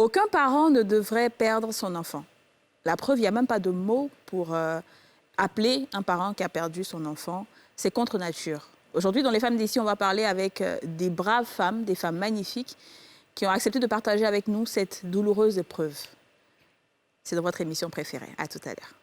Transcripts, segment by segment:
Aucun parent ne devrait perdre son enfant. La preuve, il n'y a même pas de mots pour appeler un parent qui a perdu son enfant. C'est contre nature. Aujourd'hui, dans Les Femmes d'ici, on va parler avec des braves femmes, des femmes magnifiques, qui ont accepté de partager avec nous cette douloureuse épreuve. C'est dans votre émission préférée. À tout à l'heure.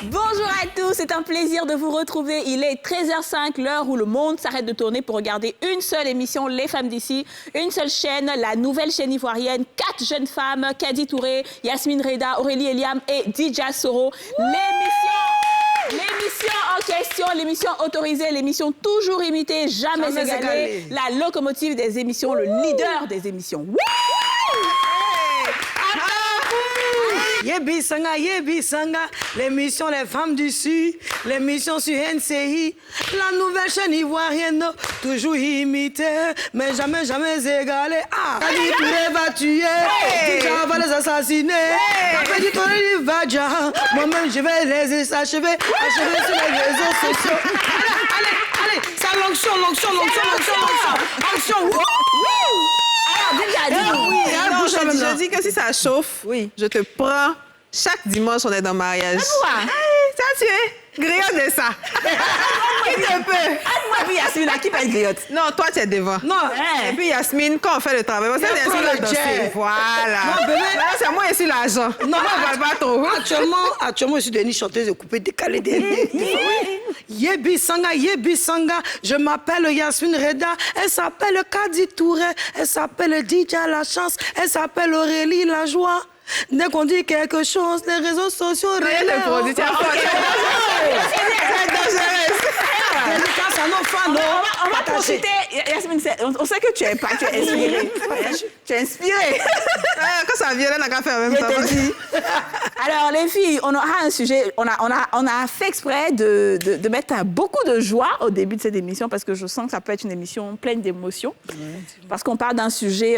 Bonjour à tous, c'est un plaisir de vous retrouver. Il est 13h05, l'heure où le monde s'arrête de tourner pour regarder une seule émission, Les Femmes d'ici, une seule chaîne, la nouvelle chaîne ivoirienne, 4 jeunes femmes, Kadi Touré, Yasmine Reda, Aurélie Eliam et Dija Soro. L'émission en question, l'émission autorisée, l'émission toujours imitée, jamais égalée, la locomotive des émissions, le leader des émissions. Yebi Sanga, l'émission Les Femmes d'ici, l'émission sur NCI, la nouvelle chaîne ivoirienne, toujours imitée, mais jamais égalée. Ah, Kadi Touré va tuer, Dija va les assassiner, Kadi Touré va dire, moi-même je vais les achever sur les réseaux sociaux. Allez, ça l'onction. Je dis que si ça chauffe, je te prends. Chaque dimanche, on est dans le mariage. Ça, tu es griotte de ça. Qui te peut? Moi, puis Yasmine, à qui peut être griotte? Non, toi, tu es devant. Non. Et puis Yasmine, quand on fait le travail, parce que Yasmine va danser. Voilà. Non, bébé. Là, c'est moi ici l'argent. Non, on va pas trop. Actuellement, je suis devenue chanteuse de coupé décalé des Yebi Sanga, je m'appelle Yasmine Reda, elle s'appelle Kadi Touré, elle s'appelle Dija La Chance, elle s'appelle Aurélie La Joie. Dès qu'on dit quelque chose, les réseaux sociaux Rien de produit, tu as On va profiter. Yasmine, on sait que tu es inspirée. Tu es inspirée. Quand ça vient, on n'a qu'à faire en même temps. Alors, les filles, on aura un sujet. On a fait exprès de mettre beaucoup de joie au début de cette émission parce que je sens que ça peut être une émission pleine d'émotions. Parce qu'on parle d'un sujet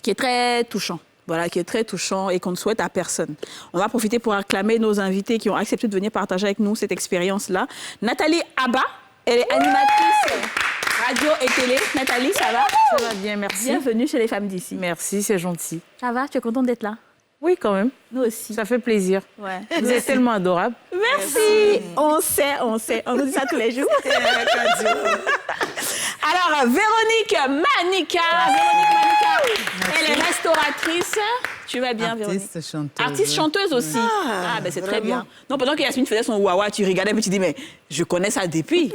qui est très touchant. Voilà, qui est très touchant et qu'on ne souhaite à personne. On va profiter pour acclamer nos invités qui ont accepté de venir partager avec nous cette expérience-là. Nathalie Abba, elle est animatrice radio et télé. Nathalie, ça va? Ça va bien, merci. Bienvenue chez Les Femmes d'ici. Merci, c'est gentil. Ça va? Tu es contente d'être là? Oui, quand même. Nous aussi. Ça fait plaisir. Ouais. Vous êtes tellement adorable. Merci. On sait. On nous dit ça tous les jours. Alors, Véronique Manika. Elle est restauratrice. Tu vas bien, Véronique? Artiste chanteuse. Artiste chanteuse aussi. Ah, ben c'est très bien. Non, pendant que Yasmine faisait son wawa, tu regardais et tu dis, mais je connais ça depuis.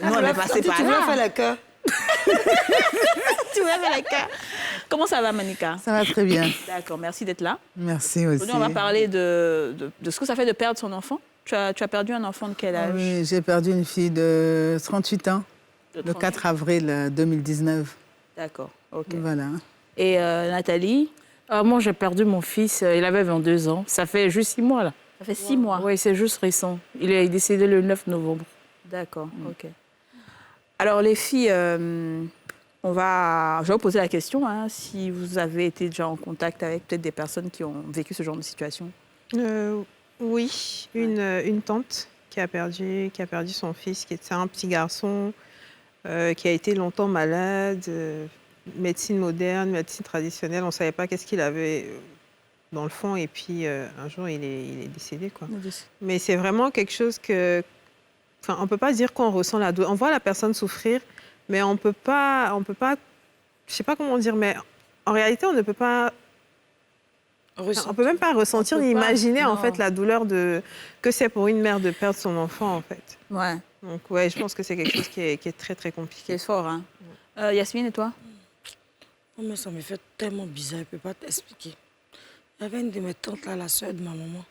Nous, on est passé par là. Tu veux faire le cœur? Tu veux faire le cœur? Comment ça va, Manika? Ça va très bien. D'accord, merci d'être là. Merci aussi. Aujourd'hui, on va parler de ce que ça fait de perdre son enfant. Tu as perdu un enfant de quel âge? Oui, j'ai perdu une fille de 38 ans, le 4 avril 2019. D'accord, ok. Voilà. Et Nathalie? Moi, j'ai perdu mon fils, il avait 22 ans. Ça fait juste 6 mois, là. Ça fait 6 mois? Oui, c'est juste récent. Il est décédé le 9 novembre. D'accord, ok. Alors, les filles, je vais vous poser la question, si vous avez été déjà en contact avec peut-être des personnes qui ont vécu ce genre de situation. Oui, une tante qui a perdu son fils, qui était un petit garçon, qui a été longtemps malade, médecine moderne, médecine traditionnelle, on ne savait pas qu'est-ce qu'il avait dans le fond, et puis un jour, il est décédé, quoi. Mais c'est vraiment quelque chose que... Enfin, on ne peut pas dire qu'on ressent la douleur. On voit la personne souffrir, mais on peut pas... Je ne sais pas comment dire, mais en réalité, on ne peut pas... On ne peut même pas ressentir ni imaginer en fait la douleur que c'est pour une mère de perdre son enfant en fait. Ouais. Donc ouais, je pense que c'est quelque chose qui est très très compliqué. C'est fort, hein. Yasmine, et toi? Oh, mais ça me fait tellement bizarre, je ne peux pas t'expliquer. Il y avait une de mes tantes là, la sœur de ma maman.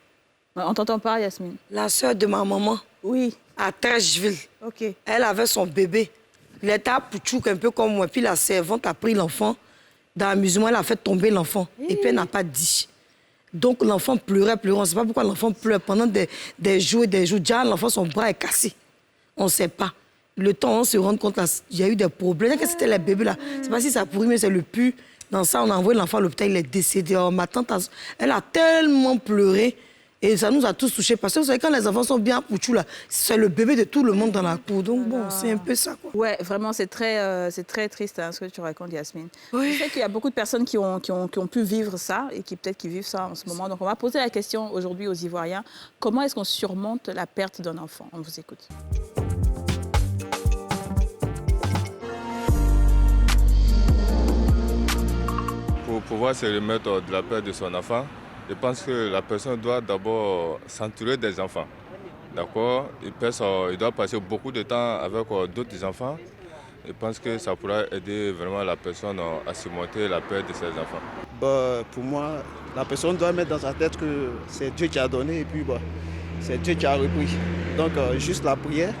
On t'entend pas, Yasmine. La sœur de ma maman. Oui. à Trècheville. Ok. Elle avait son bébé. Il était à Pouchouk, un peu comme moi. Puis la servante a pris l'enfant. Dans l'amusement, elle a fait tomber l'enfant. Et puis elle n'a pas dit. Donc l'enfant pleurait. On ne sait pas pourquoi l'enfant pleure pendant des jours et des jours. Déjà, l'enfant, son bras est cassé. On ne sait pas. Le temps, on se rend compte qu'il y a eu des problèmes. Qu'est-ce que c'était les bébés là? C'est pas si ça pourrit, mais c'est le pu. Dans ça, on a envoyé l'enfant à l'hôpital, il est décédé. Alors, ma tante, elle a tellement pleuré. Et ça nous a tous touchés. Parce que vous savez, quand les enfants sont bien à Pouchou, là, c'est le bébé de tout le monde dans la cour. Donc bon, c'est un peu ça, quoi. Ouais, vraiment, c'est très triste hein, ce que tu racontes, Yasmine. Oui. Je sais qu'il y a beaucoup de personnes qui ont pu vivre ça et qui peut-être qui vivent ça en ce moment. Donc, on va poser la question aujourd'hui aux Ivoiriens. Comment est-ce qu'on surmonte la perte d'un enfant? On vous écoute. Pour pouvoir se remettre de la perte de son enfant, je pense que la personne doit d'abord s'entourer des enfants. D'accord? Il doit passer beaucoup de temps avec d'autres enfants. Je pense que ça pourra aider vraiment la personne à surmonter la perte de ses enfants. Pour moi, la personne doit mettre dans sa tête que c'est Dieu qui a donné et puis c'est Dieu qui a repris. Donc juste la prière,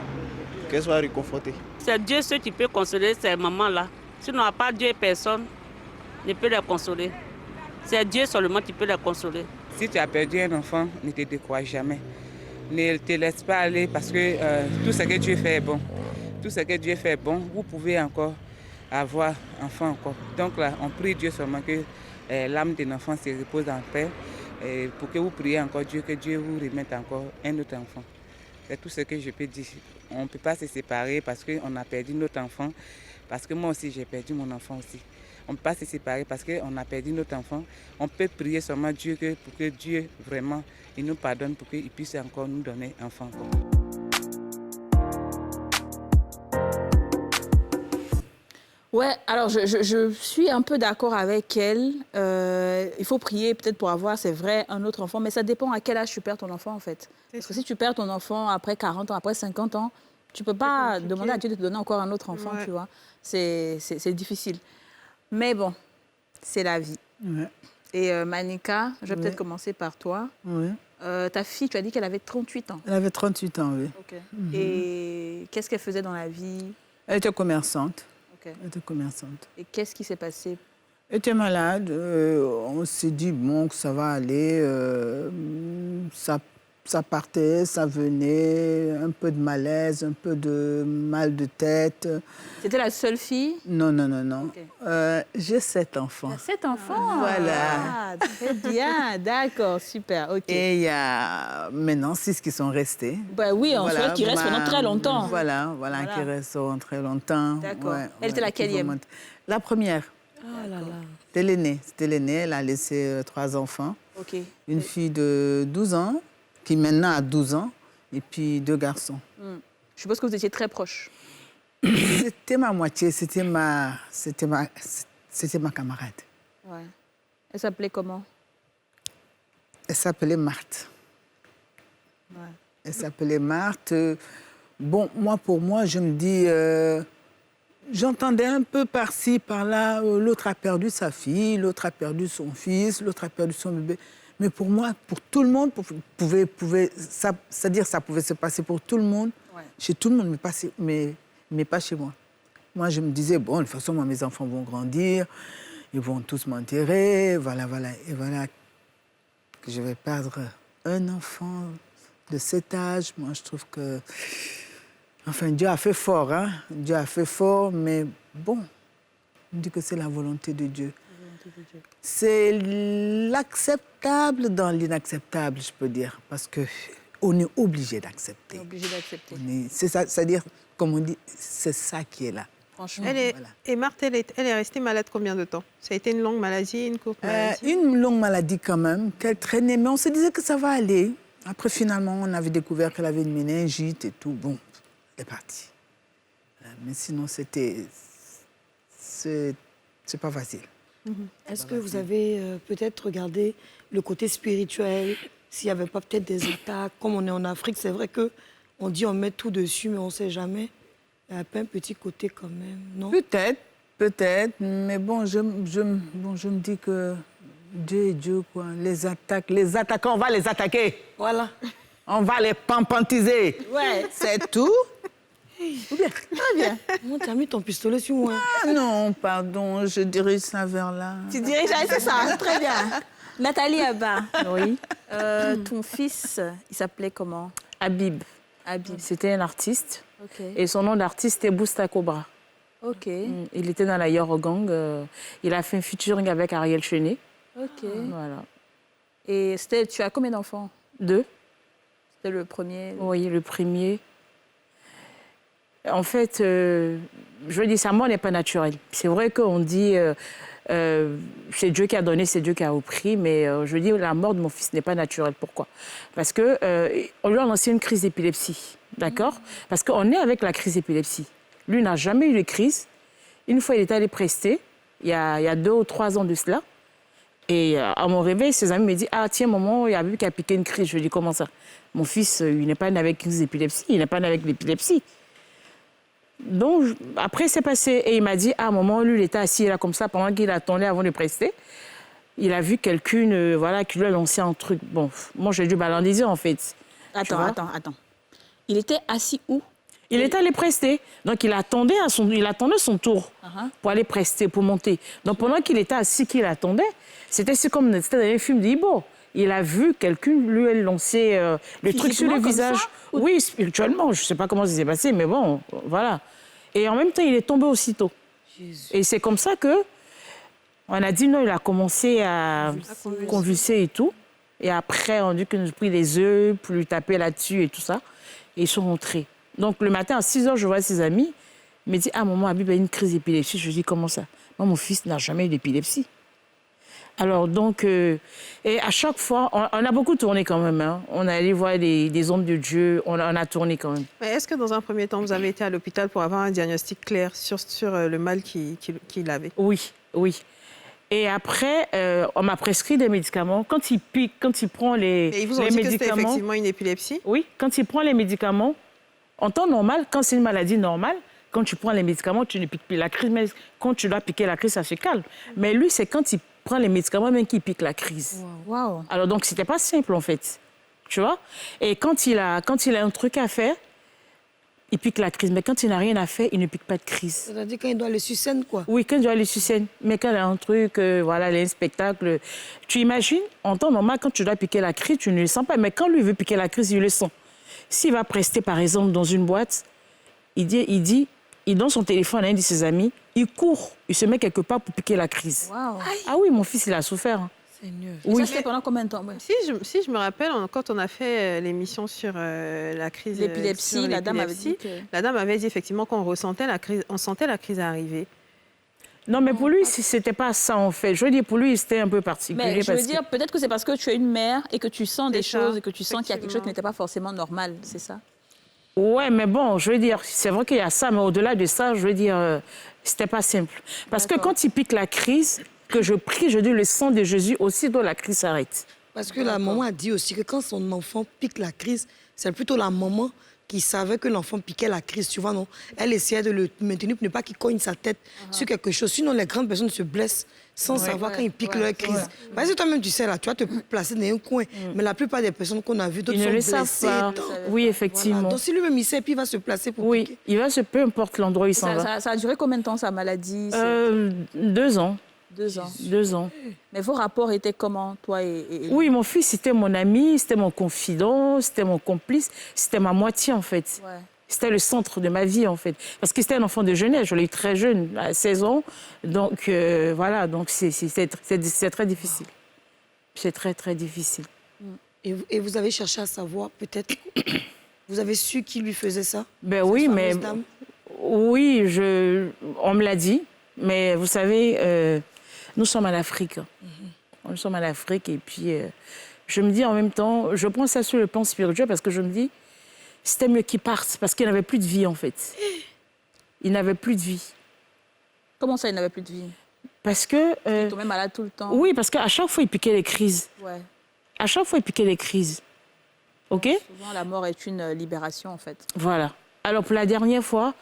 qu'elle soit réconfortée. C'est Dieu seul qui peut consoler ces mamans-là. Sinon, à part Dieu, personne ne peut les consoler. C'est Dieu seulement qui peut les consoler. Si tu as perdu un enfant, ne te décourage jamais. Ne te laisse pas aller parce que tout ce que Dieu fait est bon. Tout ce que Dieu fait est bon. Vous pouvez encore avoir enfant encore. Donc là, on prie Dieu seulement que l'âme de l'enfant se repose en paix. Pour que vous priez encore Dieu, que Dieu vous remette encore un autre enfant. C'est tout ce que je peux dire. On ne peut pas se séparer parce qu'on a perdu notre enfant. Parce que moi aussi, j'ai perdu mon enfant aussi. On ne peut pas se séparer parce qu'on a perdu notre enfant. On peut prier seulement Dieu pour que Dieu vraiment il nous pardonne pour qu'il puisse encore nous donner un enfant. Ouais, alors je suis un peu d'accord avec elle. Il faut prier peut-être pour avoir, c'est vrai, un autre enfant, mais ça dépend à quel âge tu perds ton enfant en fait. Parce que si tu perds ton enfant après 40 ans, après 50 ans, tu ne peux pas demander à Dieu de te donner encore un autre enfant, tu vois. C'est difficile. Mais bon, c'est la vie. Ouais. Et Manika, je vais peut-être commencer par toi. Oui. Ta fille, tu as dit qu'elle avait 38 ans. Elle avait 38 ans, oui. Okay. Et qu'est-ce qu'elle faisait dans la vie? Elle était commerçante. Okay. Elle était commerçante. Et qu'est-ce qui s'est passé? Elle était malade. On s'est dit, bon, que ça va aller. Ça partait, ça venait, un peu de malaise, un peu de mal de tête. C'était la seule fille? Non. Okay. J'ai 7 enfants. Il y a 7 enfants? Voilà. Ah, très bien, d'accord, super, ok. Et il y a maintenant 6 qui sont restés. Ben oui, on souhaite qu'ils restent pendant très longtemps. Voilà, qui resteront très longtemps. D'accord. Elle était la quatrième? La première. Ah là là. C'était l'aînée, elle a laissé 3 enfants. Ok. Une fille de 12 ans, qui maintenant a 12 ans, et puis 2 garçons. Je suppose que vous étiez très proches. C'était ma moitié, c'était ma camarade. Ouais. Elle s'appelait comment? Elle s'appelait Marthe. Ouais. Elle s'appelait Marthe. Bon, pour moi, je me dis... j'entendais un peu par-ci, par-là, l'autre a perdu sa fille, l'autre a perdu son fils, l'autre a perdu son bébé. Mais pour moi, pour tout le monde, c'est-à-dire ça pouvait se passer pour tout le monde, chez tout le monde, mais pas chez moi. Moi, je me disais, bon, de toute façon, moi, mes enfants vont grandir, ils vont tous m'enterrer, voilà. Et voilà que je vais perdre un enfant de cet âge. Moi, je trouve que... Enfin, Dieu a fait fort, hein. Dieu a fait fort, mais bon, on dit que c'est la volonté de Dieu. C'est l'acceptable dans l'inacceptable, je peux dire, parce qu'on est obligé d'accepter. On est obligé d'accepter. C'est ça, c'est-à-dire, comme on dit, c'est ça qui est là. Franchement. Et Marthe, elle est restée malade combien de temps? Ça a été une longue maladie, une courte maladie? Une longue maladie quand même, qu'elle traînait, mais on se disait que ça va aller. Après, finalement, on avait découvert qu'elle avait une méningite et tout. Bon, elle est partie. Mais sinon, c'est pas facile. Est-ce que vous avez peut-être regardé le côté spirituel, s'il n'y avait pas peut-être des attaques? Comme on est en Afrique, c'est vrai qu'on dit on met tout dessus, mais on ne sait jamais. Il y a pas un petit côté quand même, non? Peut-être, mais bon, je me dis que Dieu est Dieu, quoi. Les attaquants, on va les attaquer. Voilà. On va les pampantiser. Ouais. C'est tout. Très bien. Comment tu as mis ton pistolet sur moi? Ah non, pardon, je dirige ça vers là. Tu diriges, c'est ça, très bien. Nathalie Abba, Oui. ton fils, il s'appelait comment? Habib. Habib. C'était un artiste. Ok. Et son nom d'artiste est Bousta Cobra. Ok. Il était dans la Yoro Gang. Il a fait un featuring avec Ariel Chenet. Ok. Voilà. Et tu as combien d'enfants? 2. C'était le premier. Oui, le premier. En fait, je veux dire, sa mort n'est pas naturelle. C'est vrai qu'on dit c'est Dieu qui a donné, c'est Dieu qui a repris, mais je veux dire, la mort de mon fils n'est pas naturelle. Pourquoi? Parce qu'on lui a lancé une crise d'épilepsie, d'accord? Parce qu'on est avec la crise d'épilepsie. Lui n'a jamais eu de crise. Une fois, il est allé prester, il y a 2 ou 3 ans de cela. Et à mon réveil, ses amis me disent « Ah, tiens, maman, il y a vu qu'il a piqué une crise. » Je lui dis « Comment ça? Mon fils, il n'est pas né avec une crise d'épilepsie, il n'est pas né avec l'épilepsie. » Donc, après, c'est passé. Et il m'a dit, à un moment, lui, il était assis là comme ça, pendant qu'il attendait avant de prester. Il a vu quelqu'un, voilà, qui lui a lancé un truc. Bon, moi, j'ai dû balancer, en fait. Attends. Il était assis où? Il était allé prester. Donc, il attendait son tour pour aller prester, pour monter. Donc, pendant qu'il était assis, qu'il attendait, c'était comme dans les films d'Ibo. Il a vu quelqu'un lui lancer le truc sur le visage. Oui, spirituellement. Je ne sais pas comment ça s'est passé, mais bon, voilà. Et en même temps, il est tombé aussitôt. Jésus. Et c'est comme ça que on a dit non, il a commencé à convulser et tout. Et après, on a dit qu'on a pris des œufs pour lui taper là-dessus et tout ça. Et ils sont rentrés. Donc, le matin, à 6 h, je vois ses amis. Il me dit, ah, maman, Habib a une crise d'épilepsie. Je lui dis, comment ça? Moi, mon fils n'a jamais eu d'épilepsie. Alors, donc, et à chaque fois, on a beaucoup tourné quand même. Hein. On est allé voir des hommes de Dieu, on a tourné quand même. Mais est-ce que dans un premier temps, vous avez été à l'hôpital pour avoir un diagnostic clair sur le mal qu'il avait? Oui. Et après, on m'a prescrit des médicaments. Quand il pique, quand il prend les ils vous ont dit que c'était effectivement une épilepsie? Oui, quand il prend les médicaments, en temps normal, quand c'est une maladie normale, quand tu prends les médicaments, tu ne piques plus la crise. Mais quand tu dois piquer la crise, ça se calme. Mais lui, c'est quand il prend les médicaments même qui pique la crise. Wow. Alors donc c'était pas simple en fait, tu vois. Et quand il a un truc à faire, il pique la crise. Mais quand il n'a rien à faire, il ne pique pas de crise. C'est-à-dire quand il doit aller sur scène, quoi. Oui, quand il doit aller sur scène. Mais quand il a un truc, voilà, il y a un spectacle. Tu imagines, en temps normal, quand tu dois piquer la crise, tu ne le sens pas. Mais quand lui veut piquer la crise, il le sent. S'il va prester, par exemple, dans une boîte, il donne son téléphone à un de ses amis, il court, il se met quelque part pour piquer la crise. Wow. Ah oui, mon fils, il a souffert. Hein. Seigneur. Oui. Ça, c'était pendant combien de temps? Si je me rappelle, quand on a fait l'émission sur la crise... L'épilepsie, la dame avait dit que... La dame avait dit effectivement qu'on sentait la crise arriver. Non, mais pour lui, c'était pas ça, en fait. Je veux dire, pour lui, c'était un peu particulier. Mais je veux dire, peut-être que c'est parce que tu es une mère et que tu sens des choses et que tu sens qu'il y a quelque chose qui effectivement. n'était pas forcément normal, c'est ça? Ouais, mais bon, je veux dire, c'est vrai qu'il y a ça, mais au-delà de ça, je veux dire, c'était pas simple. Parce que quand il pique la crise, que je prie, je dis le sang de Jésus, aussitôt la crise s'arrête. Parce que la maman a dit aussi que quand son enfant pique la crise, c'est plutôt la maman qui savait que l'enfant piquait la crise, tu vois, non? Elle essayait de le maintenir pour ne pas qu'il cogne sa tête sur quelque chose. Sinon, les grandes personnes se blessent sans savoir quand ils piquent leur crise. Parce que toi-même, tu sais, là, tu vas te placer dans un coin. Mais la plupart des personnes qu'on a vues, d'autres Ils sont ne le blessées. savent pas. Oui, effectivement. Voilà. Donc, si lui-même, il sait, puis il va se placer pour piquer. Oui, il va peu importe l'endroit où il s'en va. Ça a duré combien de temps, sa maladie? 2 ans. 2 ans. 2 ans. Mais vos rapports étaient comment, toi et... Oui, mon fils, c'était mon ami, c'était mon confident, c'était mon complice, c'était ma moitié, en fait. Ouais. C'était le centre de ma vie, en fait. Parce que c'était un enfant de jeunesse, je l'ai eu très jeune, à 16 ans. Donc, voilà, donc c'est très difficile. C'est très, très difficile. Et vous avez cherché à savoir, peut-être, vous avez su qui lui faisait ça? Ben oui, mais... Dame? Oui, on me l'a dit. Mais vous savez, nous sommes en Afrique. Nous sommes en Afrique et puis je me dis en même temps, je prends ça sur le plan spirituel parce que je me dis, c'était mieux qu'il parte parce qu'il n'avait plus de vie en fait. Il n'avait plus de vie. Comment ça, il n'avait plus de vie? Parce que... il tombait malade tout le temps. Oui, parce qu'à chaque fois, il piquait les crises. Ouais. À chaque fois, il piquait les crises. OK? Souvent, la mort est une libération en fait. Voilà. Alors pour la dernière fois,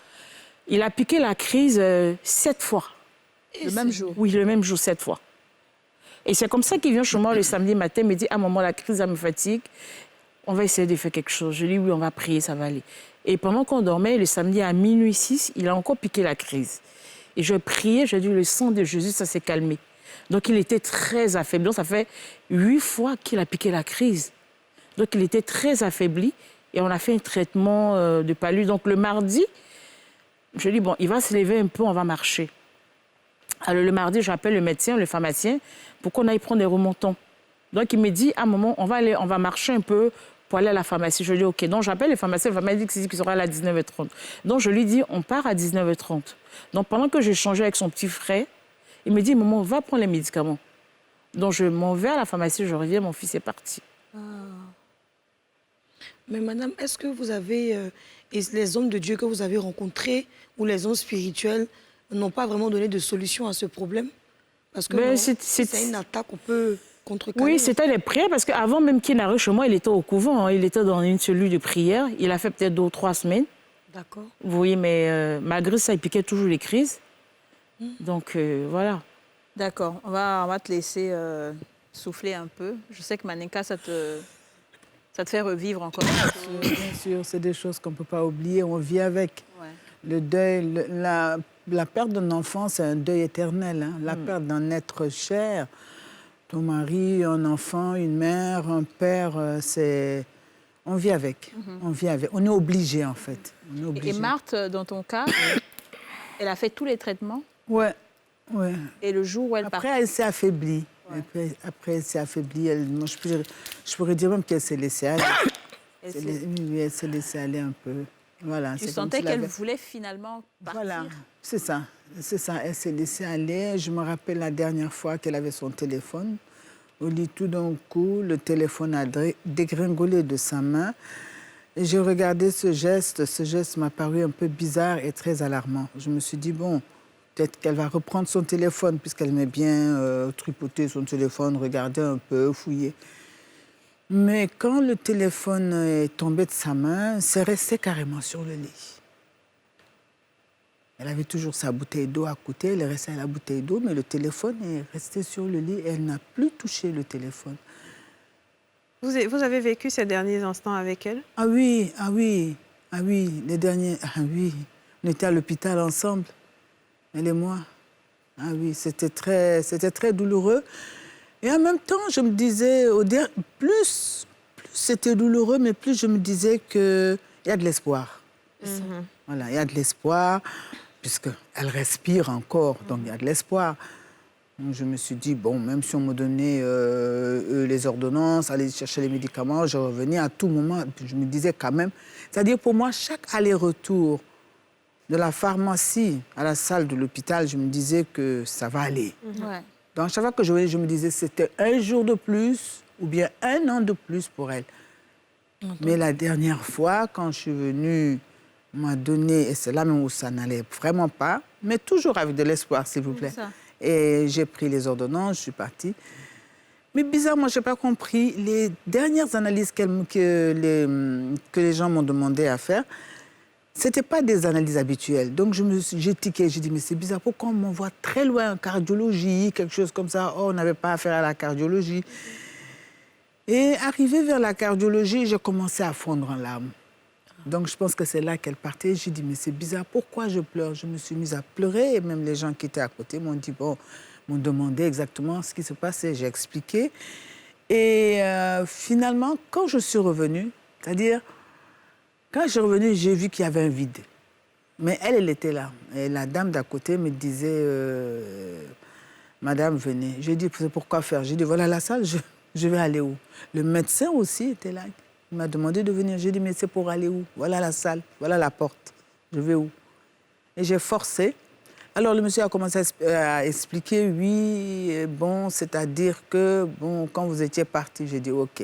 il a piqué la crise 7 fois. Le même jour? Oui, le même jour, 7 fois. Et c'est comme ça qu'il vient chez moi le samedi matin, me dit « Ah, maman, la crise, ça me fatigue. » on va essayer de faire quelque chose. Je lui dis, oui, on va prier, ça va aller. Et pendant qu'on dormait, le samedi à minuit 6, il a encore piqué la crise. Et je priais, je lui ai dit, le sang de Jésus, ça s'est calmé. Donc, il était très affaibli. Donc, ça fait 8 fois qu'il a piqué la crise. Donc, il était très affaibli. Et on a fait un traitement de palu. Donc, le mardi, je lui dis, bon, il va se lever un peu, on va marcher. Alors, le mardi, j'appelle le médecin, le pharmacien, pour qu'on aille prendre des remontants. Donc, il me dit, à un moment, on va marcher un peu pour aller à la pharmacie. Je lui dis, OK. Donc, j'appelle le pharmacien dit qu'il sera là à 19h30. Donc, je lui dis, on part à 19h30. Donc, pendant que j'échangeais avec son petit frère, il me dit, maman, va prendre les médicaments. Donc, je m'en vais à la pharmacie, je reviens, mon fils est parti. Ah. Mais madame, est-ce que vous avez, et les hommes de Dieu que vous avez rencontrés ou les hommes spirituels n'ont pas vraiment donné de solution à ce problème? Parce que c'est une attaque qu'on peut contrecarrer. Oui, c'était les prières, parce qu'avant même qu'il n'arrive chez moi, il était au couvent, hein, il était dans une cellule de prière. Il a fait peut-être 2 ou 3 semaines. D'accord. Oui, mais malgré ça, il piquait toujours les crises. Donc, voilà. D'accord, on va te laisser souffler un peu. Je sais que Maninka, ça te fait revivre encore. Bien sûr, c'est des choses qu'on ne peut pas oublier, on vit avec. Ouais. Le deuil, la perte d'un enfant, c'est un deuil éternel. Hein. La perte d'un être cher, ton mari, un enfant, une mère, un père, c'est... On vit avec, on vit avec. On est obligé, en fait. On est obligé. Et Marthe, dans ton cas, elle a fait tous les traitements? Ouais, ouais. Et le jour où elle part... Après, elle s'est affaiblie. Ouais. Après, elle s'est affaiblie. Je pourrais dire même qu'elle s'est laissée aller. Oui, elle s'est laissée aller un peu. Voilà, tu sentais qu'elle voulait finalement partir? Voilà, c'est ça. C'est ça, elle s'est laissée aller. Je me rappelle la dernière fois qu'elle avait son téléphone. Au lit, tout d'un coup, le téléphone a dégringolé de sa main. Et j'ai regardé ce geste. Ce geste m'a paru un peu bizarre et très alarmant. Je me suis dit, bon, peut-être qu'elle va reprendre son téléphone, puisqu'elle aimait bien tripoter son téléphone, regarder un peu, fouiller. Mais quand le téléphone est tombé de sa main, c'est resté carrément sur le lit. Elle avait toujours sa bouteille d'eau à côté, elle est restée à la bouteille d'eau, mais le téléphone est resté sur le lit et elle n'a plus touché le téléphone. Vous avez vécu ces derniers instants avec elle? Ah oui, les derniers, on était à l'hôpital ensemble, elle et moi. Ah oui, c'était très douloureux. Et en même temps, je me disais, plus c'était douloureux, mais plus je me disais qu'il y a de l'espoir. Voilà, il y a de l'espoir, puisqu'elle respire encore, donc il y a de l'espoir. Donc je me suis dit, bon, même si on me donnait les ordonnances, aller chercher les médicaments, je revenais à tout moment. Je me disais quand même, c'est-à-dire pour moi, chaque aller-retour de la pharmacie à la salle de l'hôpital, je me disais que ça va aller. Ouais. Donc, chaque fois que je venais, je me disais c'était 1 jour de plus ou bien 1 an de plus pour elle. Mais la dernière fois, quand je suis venue, on m'a donné, et c'est là même où ça n'allait vraiment pas, mais toujours avec de l'espoir, s'il vous plaît. Et j'ai pris les ordonnances, je suis partie. Mais bizarrement, je n'ai pas compris. Les dernières analyses que les gens m'ont demandé à faire, ce n'étaient pas des analyses habituelles. Donc, j'ai tiqué, j'ai dit, mais c'est bizarre, pourquoi on m'envoie très loin en cardiologie, quelque chose comme ça? Oh, on n'avait pas affaire à la cardiologie. Et arrivé vers la cardiologie, j'ai commencé à fondre en larmes. Donc, je pense que c'est là qu'elle partait. J'ai dit, mais c'est bizarre, pourquoi je pleure? Je me suis mise à pleurer et même les gens qui étaient à côté m'ont dit, bon, m'ont demandé exactement ce qui se passait. J'ai expliqué. Et finalement, quand je suis revenue, c'est-à-dire, quand je suis revenue, j'ai vu qu'il y avait un vide. Mais elle était là. Et la dame d'à côté me disait, Madame, venez. J'ai dit, c'est pourquoi faire? J'ai dit, voilà la salle, je vais aller où? Le médecin aussi était là. Il m'a demandé de venir. J'ai dit, mais c'est pour aller où? Voilà la salle, voilà la porte. Je vais où? Et j'ai forcé. Alors le monsieur a commencé à expliquer, oui, bon, c'est-à-dire que, bon, quand vous étiez parti, j'ai dit, OK.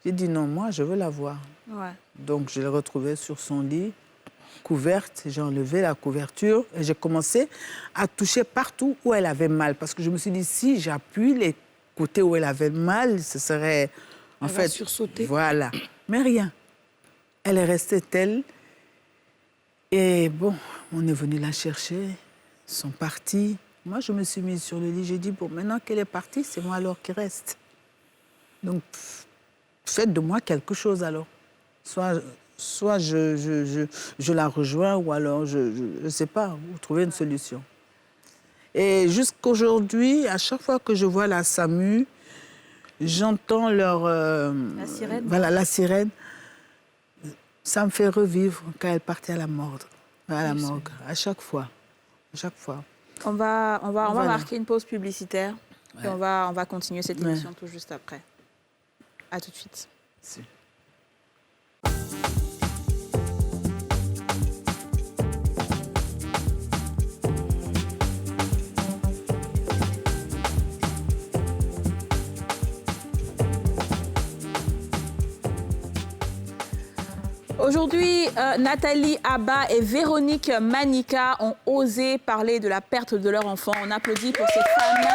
J'ai dit, non, moi, je veux la voir. Ouais. Donc, je l'ai retrouvée sur son lit, couverte. J'ai enlevé la couverture et j'ai commencé à toucher partout où elle avait mal. Parce que je me suis dit, si j'appuie les côtés où elle avait mal, ce serait... En fait, sursauter. Voilà. Mais rien. Elle est restée telle. Et bon, on est venu la chercher. Ils sont partis. Moi, je me suis mise sur le lit. J'ai dit, bon, maintenant qu'elle est partie, c'est moi alors qui reste. Donc, faites de moi quelque chose alors. Soit je la rejoins ou alors je ne sais pas, vous trouvez une solution. Et jusqu'aujourd'hui, à chaque fois que je vois la SAMU, j'entends leur... La sirène. Voilà, la sirène. Ça me fait revivre quand elle partait à la morgue. À chaque fois. À chaque fois. On va Voilà. marquer une pause publicitaire. Ouais. Et on va continuer cette émission tout juste après. À tout de suite. Si. Aujourd'hui, Nathalie Abba et Véronique Manica ont osé parler de la perte de leur enfant. On applaudit pour ces femmes.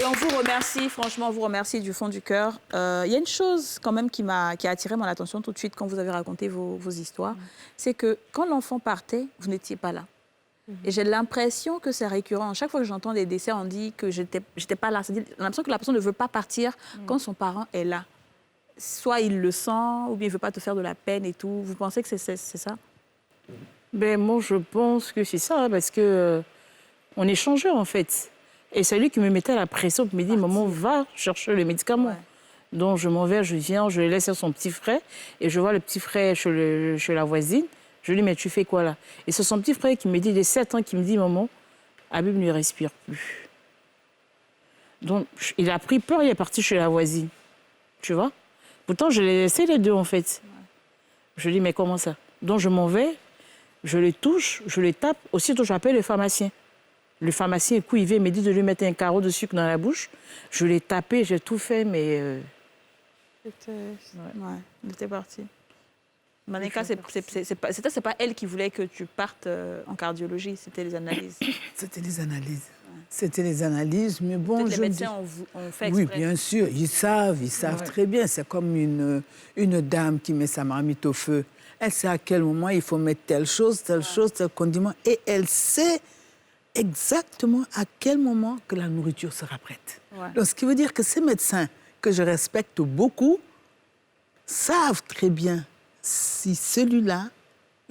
Et on vous remercie, franchement, on vous remercie du fond du cœur. Il y a une chose quand même qui a attiré mon attention tout de suite quand vous avez raconté vos histoires. C'est que quand l'enfant partait, vous n'étiez pas là. Et j'ai l'impression que c'est récurrent. Chaque fois que j'entends des décès, on dit que j'étais pas là. C'est-à-dire, j'ai l'impression que la personne ne veut pas partir quand son parent est là. Soit il le sent, ou bien il ne veut pas te faire de la peine et tout. Vous pensez que c'est ça? Ben, moi, je pense que c'est ça, parce que on est changeur, en fait. Et c'est lui qui me mettait la pression, qui me dit, maman, va chercher les médicaments. Ouais. Donc, je m'en vais, je viens, je le laisse à son petit frère, et je vois le petit frère chez la voisine. Je lui dis, mais tu fais quoi là? Et c'est son petit frère qui me dit, il a 7 ans, qui me dit, maman, Habib ne respire plus. Donc, il a pris peur, il est parti chez la voisine. Tu vois? Pourtant, je les laissé les deux, en fait. Je lui dis, mais comment ça? Donc, je m'en vais, je les touche, je les tape. Aussitôt, j'appelle le pharmacien. Le pharmacien, écoute, il me dit de lui mettre un carreau de sucre dans la bouche. Je l'ai tapé, j'ai tout fait, mais... Il était parti. Manika, c'est pas elle qui voulait que tu partes en cardiologie, c'était les analyses. C'était les analyses. C'était les analyses, mais bon... Les médecins ont fait exprès. Oui, bien sûr, ils savent très bien. C'est comme une dame qui met sa marmite au feu. Elle sait à quel moment il faut mettre telle chose, tel condiment. Et elle sait exactement à quel moment que la nourriture sera prête. Ouais. Donc, ce qui veut dire que ces médecins, que je respecte beaucoup, savent très bien si celui-là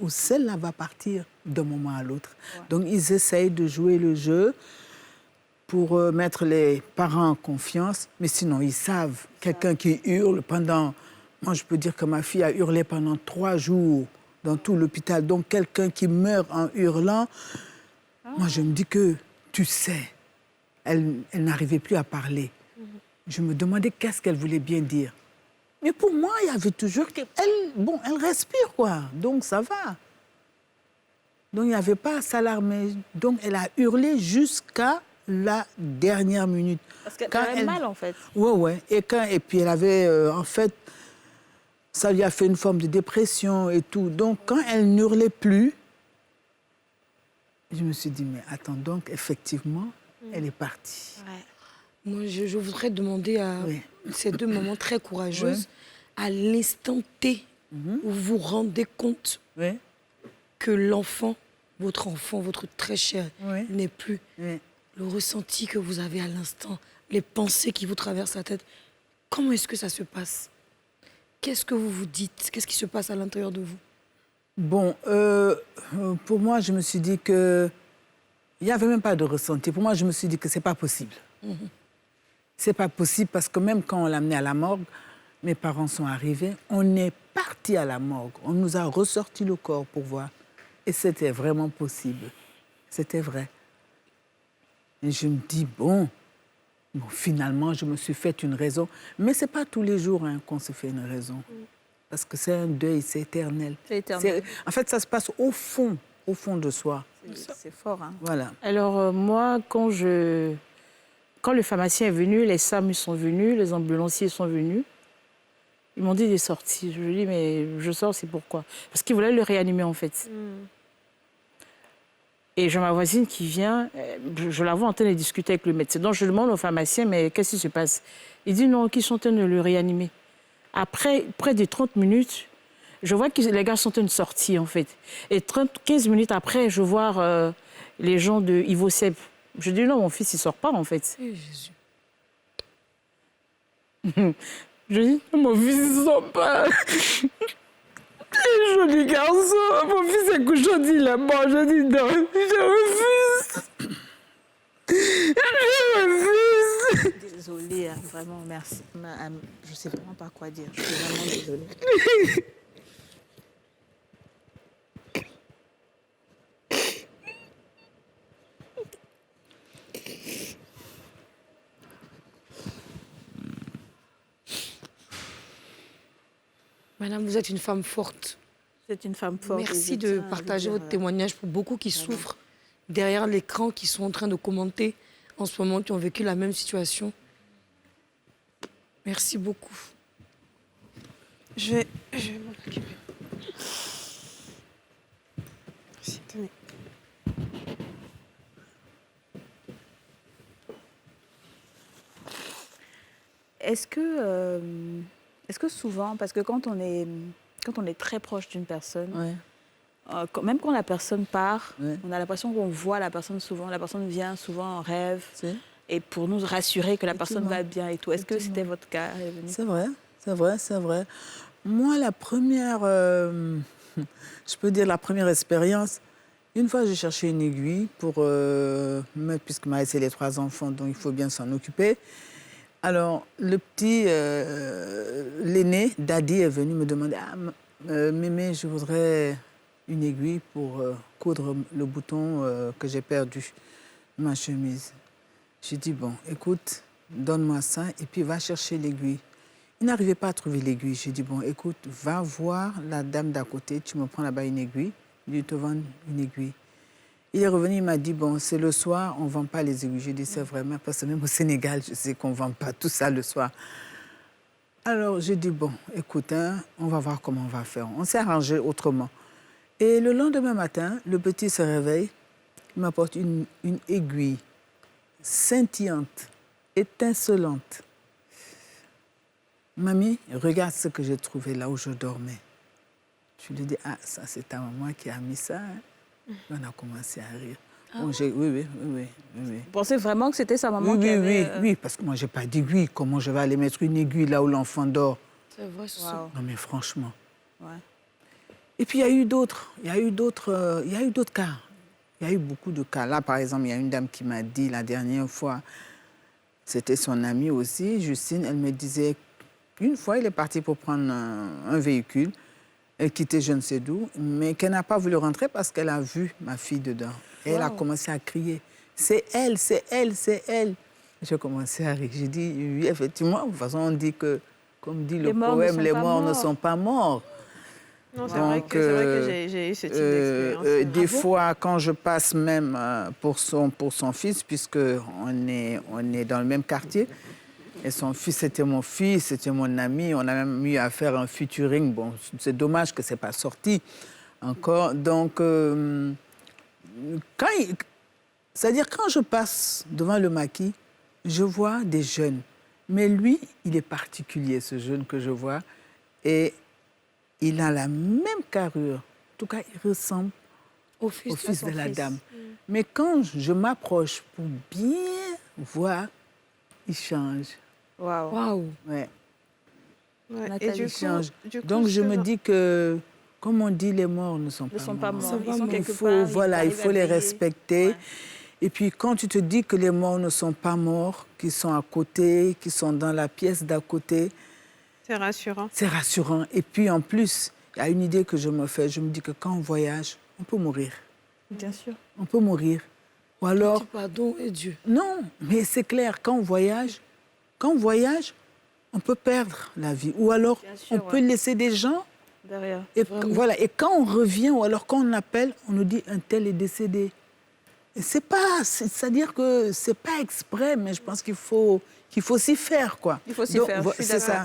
ou celle-là va partir d'un moment à l'autre. Ouais. Donc, ils essayent de jouer le jeu pour mettre les parents en confiance. Mais sinon, ils savent. Quelqu'un qui hurle pendant... Moi, je peux dire que ma fille a hurlé pendant 3 jours dans tout l'hôpital. Donc, quelqu'un qui meurt en hurlant, moi, je me dis que, tu sais, elle n'arrivait plus à parler. Je me demandais qu'est-ce qu'elle voulait bien dire. Mais pour moi, il y avait toujours... Elle respire, quoi. Donc, ça va. Donc, il n'y avait pas à s'alarmer. Donc, elle a hurlé jusqu'à la dernière minute. Parce qu'elle avait mal, en fait. Oui. Et puis, elle avait, en fait... Ça lui a fait une forme de dépression et tout. Donc, quand elle n'hurlait plus, je me suis dit, mais attends, donc, effectivement, elle est partie. Ouais. Moi, je voudrais demander à ces 2 mamans très courageuses, à l'instant T où vous vous rendez compte que l'enfant, votre très cher, n'est plus. Le ressenti que vous avez à l'instant, les pensées qui vous traversent la tête, comment est-ce que ça se passe? Qu'est-ce que vous vous dites? Qu'est-ce qui se passe à l'intérieur de vous? Bon, pour moi, je me suis dit que... Il n'y avait même pas de ressenti. Pour moi, je me suis dit que ce n'est pas possible. Ce n'est pas possible parce que même quand on l'a amené à la morgue, mes parents sont arrivés, on est partis à la morgue. On nous a ressorti le corps pour voir. Et c'était vraiment possible. C'était vrai. Et je me dis, bon, finalement, je me suis fait une raison. Mais ce n'est pas tous les jours qu'on se fait une raison. Parce que c'est un deuil, c'est éternel. C'est éternel. En fait, ça se passe au fond de soi. C'est fort, hein. Voilà. Alors, moi, quand le pharmacien est venu, les SAMU sont venus, les ambulanciers sont venus, ils m'ont dit des sorties. Je lui ai dit, mais je sors, c'est pourquoi? Parce qu'ils voulaient le réanimer, en fait. Et j'ai ma voisine qui vient, je la vois en train de discuter avec le médecin. Donc, je demande au pharmacien, mais qu'est-ce qui se passe? Il dit non, qu'ils sont en train de le réanimer. Après, près de 30 minutes, je vois que les gars sont en train de sortir, en fait. Et 15 minutes après, je vois les gens de Ivosep. Je dis non, mon fils, il ne sort pas, en fait. Jésus. Je dis, mon fils, ils ne sont pas... Les jolis garçons. Mon fils est couché, je dis, il est mort. Je dis, non, je refuse. Je refuse. Désolée, hein, vraiment, merci. Je ne sais vraiment pas quoi dire. Je suis vraiment désolée. Madame, vous êtes une femme forte. C'est une femme forte. Merci de partager votre témoignage pour beaucoup qui souffrent derrière l'écran, qui sont en train de commenter en ce moment, qui ont vécu la même situation. Merci beaucoup. Je vais m'en occuper. Merci, tenez. Est-ce que souvent, parce que quand on est très proche d'une personne, Ouais. même quand la personne part, Ouais. on a l'impression qu'on voit la personne souvent. La personne vient souvent en rêve, C'est et pour nous rassurer que la personne Effectivement. va bien et tout. Est-ce que Effectivement. c'était votre cas, Evelyne? C'est vrai, c'est vrai, c'est vrai. Moi, la première, je peux dire la première expérience, une fois j'ai cherché une aiguille pour mettre, puisque m'a laissé les 3 enfants, donc il faut bien s'en occuper. Alors, le petit, l'aîné, Daddy, est venu me demander, Mémé, je voudrais une aiguille pour coudre le bouton que j'ai perdu, ma chemise. J'ai dit, bon, écoute, donne-moi ça et puis va chercher l'aiguille. Il n'arrivait pas à trouver l'aiguille. J'ai dit, bon, écoute, va voir la dame d'à côté, tu me prends là-bas une aiguille, lui te vends une aiguille. Il est revenu, il m'a dit, bon, c'est le soir, on ne vend pas les aiguilles. J'ai dit, c'est vrai, parce que même au Sénégal, je sais qu'on ne vend pas tout ça le soir. Alors, j'ai dit, bon, écoute, hein, on va voir comment on va faire. On s'est arrangé autrement. Et le lendemain matin, le petit se réveille, il m'apporte une aiguille scintillante, étincelante. Mamie, regarde ce que j'ai trouvé là où je dormais. Je lui dis, ah, ça c'est ta maman qui a mis ça. Hein? On a commencé à rire. Bon, oui. Vous pensez vraiment que c'était sa maman qui avait... Oui, parce que moi, je n'ai pas d'aiguille. Comment je vais aller mettre une aiguille là où l'enfant dort? C'est vrai, c'est ça. Non, mais franchement. Ouais. Et puis, il y a eu d'autres cas. Il y a eu beaucoup de cas. Là, par exemple, il y a une dame qui m'a dit la dernière fois, c'était son amie aussi, Justine, elle me disait qu'une fois, il est parti pour prendre un véhicule. Elle quittait je ne sais d'où, mais qu'elle n'a pas voulu rentrer parce qu'elle a vu ma fille dedans. Et elle a commencé à crier. C'est elle, c'est elle, c'est elle. J'ai commencé à rire. J'ai dit, oui, effectivement, de toute façon, on dit que, comme dit le poème, les morts ne sont pas morts. Non, c'est vrai que j'ai eu ce type d'expérience. Des fois, quand je passe même pour son fils, puisqu'on est dans le même quartier, et son fils, c'était mon fils, c'était mon ami, on a même eu à faire un featuring. Bon, c'est dommage que ce n'est pas sorti encore. Donc, c'est-à-dire quand je passe devant le maquis, je vois des jeunes. Mais lui, il est particulier, ce jeune que je vois. Et il a la même carrure. En tout cas, il ressemble au fils de la dame. Mais quand je m'approche pour bien voir, il change. Waouh. Ouais. Et du change. coup, Donc, je me dis que, comme on dit, les morts ne sont pas morts. Ils sont quelque Il faut, part, voilà, il faut les respecter. Ouais. Et puis, quand tu te dis que les morts ne sont pas morts, qu'ils sont à côté, qu'ils sont dans la pièce d'à côté, c'est rassurant. c'est rassurant. Et puis, en plus, il y a une idée que je me fais. Je me dis que quand on voyage, on peut mourir. Bien sûr. On peut mourir. Ou alors... Pardon et Dieu. Non, mais c'est clair, quand on voyage, on peut perdre la vie. Ou alors, sûr, on peut laisser des gens. Derrière. Et, voilà. Et quand on revient, ou alors quand on appelle, on nous dit un tel est décédé. Et c'est-à-dire que c'est pas exprès, mais je pense qu'il faut s'y faire, quoi. Il faut s'y faire.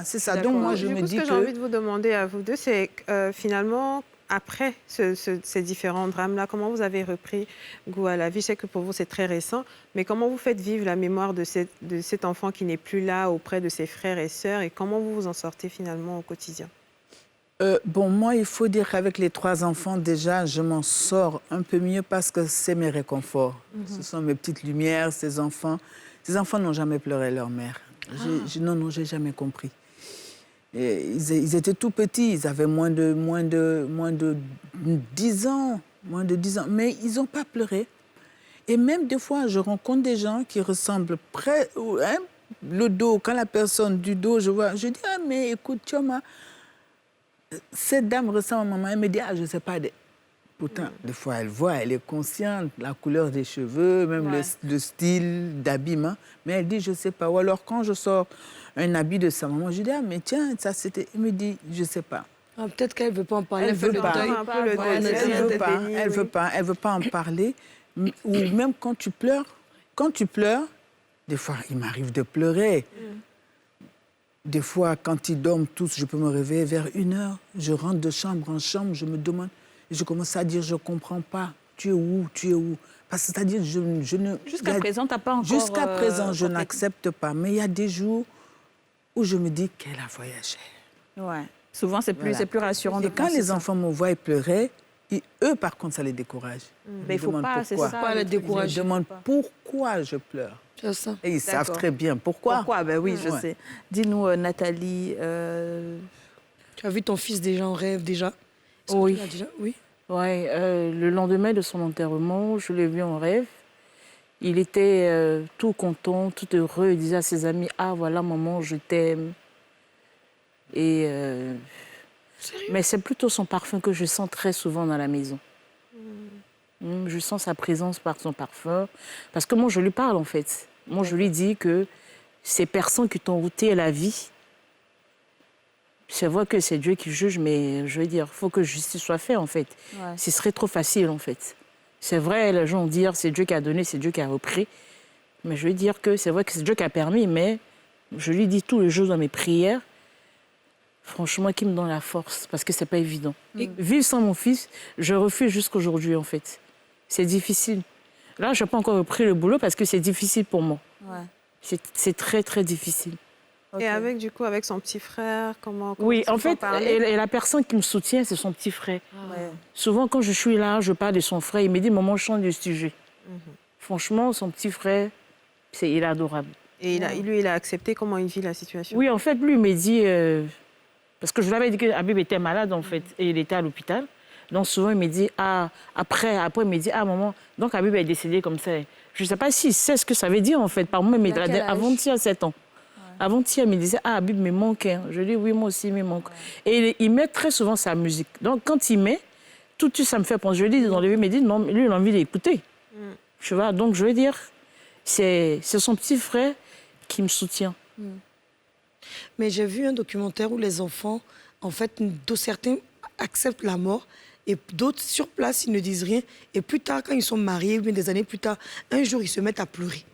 C'est ça. Donc moi, je me dis ce que j'ai envie de vous demander à vous deux, c'est finalement, après ces différents drames-là, comment vous avez repris goût à la vie? Je sais que pour vous, c'est très récent, mais comment vous faites vivre la mémoire de cet enfant qui n'est plus là auprès de ses frères et sœurs, et comment vous vous en sortez finalement au quotidien? Bon, moi, il faut dire qu'avec les 3 enfants, déjà, je m'en sors un peu mieux parce que c'est mes réconforts. Ce sont mes petites lumières, ces enfants. Ces enfants n'ont jamais pleuré leur mère. Non, j'ai jamais compris. Et ils étaient tout petits, ils avaient moins de 10 ans, mais ils n'ont pas pleuré. Et même des fois, je rencontre des gens qui ressemblent le dos, quand la personne du dos, je dis, ah mais écoute, Chioma, cette dame ressemble à maman. Elle me dit, ah je ne sais pas. Pourtant, des fois, elle est consciente, la couleur des cheveux, même le style d'habillement. Mais elle dit, je ne sais pas. Ou alors, quand je sors un habit de sa maman, je dis, ah mais tiens, ça c'était... Elle me dit, je ne sais pas. Ah, peut-être qu'elle ne veut pas en parler. Elle ne veut pas. Elle veut pas en parler. Ou même quand tu pleures, des fois, il m'arrive de pleurer. Des fois, quand ils dorment tous, je peux me réveiller vers 1h. Je rentre de chambre en chambre, je me demande, et je commence à dire, je ne comprends pas. Tu es où? Parce que c'est-à-dire, je ne... Jusqu'à présent, tu n'as pas encore... Jusqu'à présent, je n'accepte pas. Mais il y a des jours où je me dis qu'elle a voyagé. Ouais. Souvent, c'est plus rassurant de penser. Et quand les enfants me voient pleurer, eux, par contre, ça les décourage. Mais il ne faut pas, c'est ça. Pas les décourager. Ils me demandent pourquoi je pleure. C'est ça. Et ils savent très bien pourquoi. Pourquoi? Ben oui, je sais. Dis-nous, Nathalie... Tu as vu ton fils déjà en rêve, déjà? Oui. Oui. Ouais, le lendemain de son enterrement, je l'ai vu en rêve. Il était tout content, tout heureux. Il disait à ses amis, ah voilà maman, je t'aime. Et mais c'est plutôt son parfum que je sens très souvent dans la maison. Je sens sa présence par son parfum. Parce que moi, je lui parle en fait. Moi, je lui dis que ces personnes qui t'ont ôté la vie, c'est vrai que c'est Dieu qui juge, mais je veux dire, il faut que justice soit faite en fait. Ouais. Ce serait trop facile en fait. C'est vrai, les gens vont dire c'est Dieu qui a donné, c'est Dieu qui a repris. Mais je veux dire que c'est vrai que c'est Dieu qui a permis, mais je lui dis tous les jours dans mes prières, franchement, qu'il me donne la force, parce que c'est pas évident. Et vivre sans mon fils, je refuse jusqu'aujourd'hui en fait. C'est difficile. Là, je n'ai pas encore repris le boulot parce que c'est difficile pour moi. Ouais. C'est très, très difficile. Okay. Et avec son petit frère, comment oui, en fait, et la personne qui me soutient, c'est son petit frère. Ouais. Souvent, quand je suis là, je parle de son frère, il me dit, maman, change de sujet. Franchement, son petit frère, il est adorable. Et lui, il a accepté comment il vit la situation? Oui, en fait, lui, il m'a dit... parce que je lui avais dit qu'Habib était malade, en fait, et il était à l'hôpital. Donc, souvent, il me dit, après, il me dit, maman, donc Habib est décédé comme ça. Je ne sais pas s'il sait ce que ça veut dire, en fait. Par moi, mais avant-hier, 7 ans. Avant-hier, il me disait, Habib me manque. Hein. Je dis, oui, moi aussi, il me manque. Et il met très souvent sa musique. Donc, quand il met, tout de suite, ça me fait penser. Je lui dis, dans le il me dit, non, lui, il a envie d'écouter. Tu vois, donc, je veux dire, c'est son petit frère qui me soutient. Mais j'ai vu un documentaire où les enfants, en fait, certains acceptent la mort et d'autres, sur place, ils ne disent rien. Et plus tard, quand ils sont mariés, mais des années plus tard, un jour, ils se mettent à pleurer.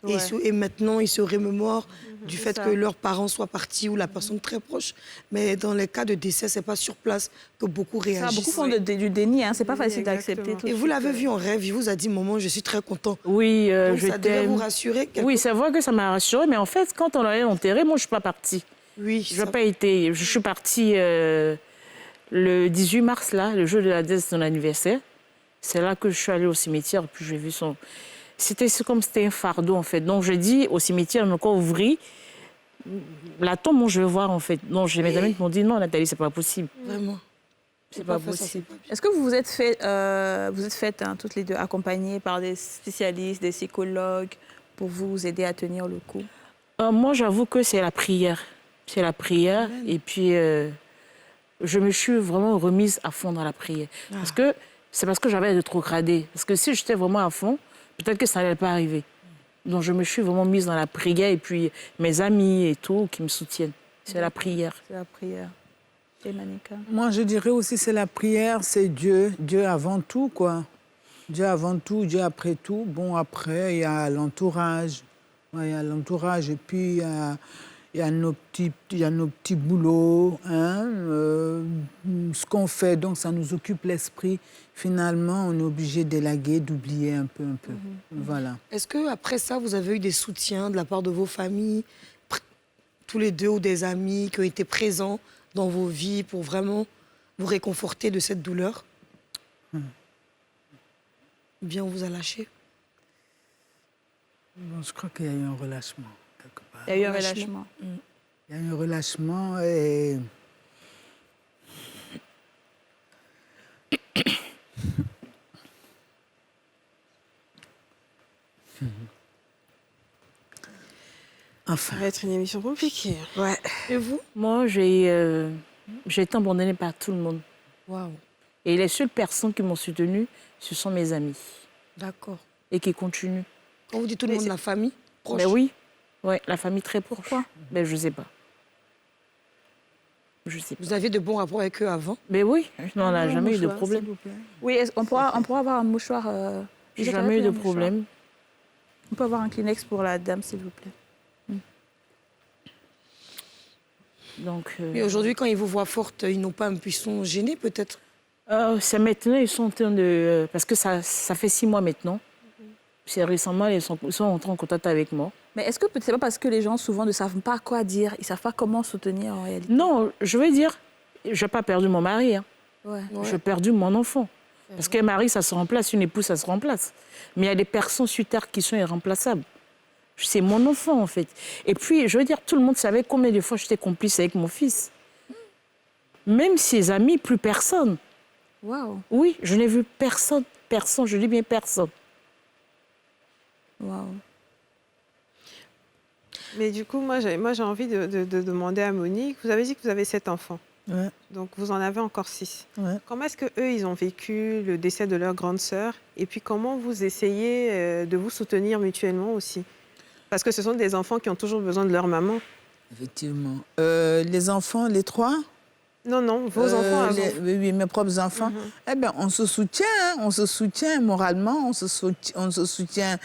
Ouais. Et maintenant, ils se remémorent du fait que leurs parents soient partis ou la personne très proche. Mais dans les cas de décès, ce n'est pas sur place que beaucoup réagissent. Beaucoup font du déni, hein. Ce n'est pas facile d'accepter tout. Et vous l'avez vu en rêve, il vous a dit, maman, je suis très content. Oui, donc, ça devait vous rassurer. Oui, c'est vrai que ça m'a rassurée, mais en fait, quand on allait l'enterrer, moi, je ne suis pas partie. Oui. Je n'ai pas été. Je suis partie le 18 mars, là, le jour de la date de son anniversaire. C'est là que je suis allée au cimetière, puis j'ai vu son... C'est comme c'était un fardeau, en fait. Donc, je dis au cimetière, on a encore ouvert. La tombe, moi, je veux voir, en fait. Donc, mes amis m'ont dit, non, Nathalie, c'est pas possible. Vraiment. C'est pas possible. Est-ce que vous vous êtes faites hein, toutes les deux accompagnées par des spécialistes, des psychologues, pour vous aider à tenir le coup? Moi, j'avoue que c'est la prière. C'est la prière. Et puis, je me suis vraiment remise à fond dans la prière. Parce que c'est parce que j'avais rétrogradé. Parce que si j'étais vraiment à fond, peut-être que ça n'allait pas arriver. Donc, je me suis vraiment mise dans la prière et puis mes amis et tout qui me soutiennent. C'est la prière. C'est la prière. Et Manika? Moi, je dirais aussi c'est la prière, c'est Dieu. Dieu avant tout, quoi. Dieu avant tout, Dieu après tout. Bon, après, il y a l'entourage. Ouais, il y a l'entourage et puis il y a nos petits boulots, hein, ce qu'on fait, donc ça nous occupe l'esprit. Finalement, on est obligé d'élaguer, d'oublier un peu. Voilà. Est-ce qu'après ça, vous avez eu des soutiens de la part de vos familles, tous les deux, ou des amis qui ont été présents dans vos vies pour vraiment vous réconforter de cette douleur? Ou bien on vous a lâché? Bon, je crois qu'il y a eu un relâchement, quelque part. Il y a eu un relâchement. Il y a eu un relâchement et... Ça va être une émission compliquée. Ouais. Et vous? Moi, j'ai été abandonnée par tout le monde. Waouh. Et les seules personnes qui m'ont soutenue, ce sont mes amis. D'accord. Et qui continuent. Quand vous dites tout le monde, la famille proche? Ben oui, ouais, la famille très proche. Pourquoi? Ben je sais pas. Je sais pas. Vous aviez de bons rapports avec eux avant? Ben oui, on n'a jamais eu de problème. Oui, on pourra avoir un mouchoir. J'ai jamais eu de problème. On peut avoir un Kleenex pour la dame, s'il vous plaît. Donc, Mais aujourd'hui, quand ils vous voient forte, ils n'ont pas ils sont gênés peut-être? c'est maintenant, ils sont en train de... Parce que ça fait 6 mois maintenant. C'est récemment, ils sont entrés en contact avec moi. Mais est-ce que c'est pas parce que les gens souvent ne savent pas quoi dire, ils savent pas comment soutenir en réalité? Non, je veux dire, je n'ai pas perdu mon mari. Hein. Ouais. J'ai perdu mon enfant. Parce qu'un mari, ça se remplace, une épouse, ça se remplace. Mais il y a des personnes sur Terre qui sont irremplaçables. C'est mon enfant, en fait. Et puis, je veux dire, tout le monde savait combien de fois j'étais complice avec mon fils. Même ses amis, plus personne. Waouh. Oui, je n'ai vu personne, je dis bien personne. Waouh. Mais du coup, moi, j'ai envie de demander à Monique, vous avez dit que vous avez 7 enfants. Ouais. Donc, vous en avez encore 6. Ouais. Comment est-ce qu'eux, ils ont vécu le décès de leur grande sœur? Et puis, comment vous essayez de vous soutenir mutuellement aussi? Parce que ce sont des enfants qui ont toujours besoin de leur maman. Effectivement. Les enfants, les 3? Non, vos enfants. Oui, mes propres enfants. Eh bien, on se soutient, hein, on se soutient moralement, on se soutient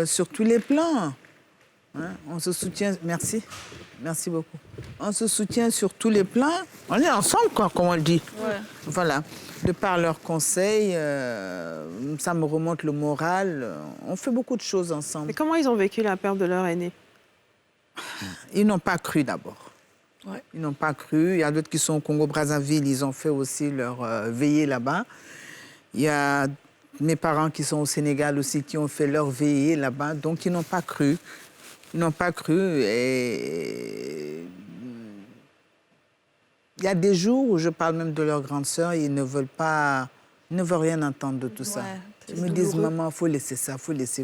sur tous les plans. Hein, on se soutient, merci beaucoup. On se soutient sur tous les plans. On est ensemble, quoi, comme on le dit. Ouais. Voilà. De par leurs conseils, ça me remonte le moral. On fait beaucoup de choses ensemble. Mais comment ils ont vécu la perte de leur aîné? Ils n'ont pas cru d'abord. Ouais. Ils n'ont pas cru. Il y a d'autres qui sont au Congo-Brazzaville, ils ont fait aussi leur veillée là-bas. Il y a mes parents qui sont au Sénégal aussi, qui ont fait leur veillée là-bas. Donc, ils n'ont pas cru. Ils n'ont pas cru. Et il y a des jours où je parle même de leur grande sœur, ils ne veulent rien entendre de tout ça. Ils me disent, maman, il faut laisser ça, il faut laisser.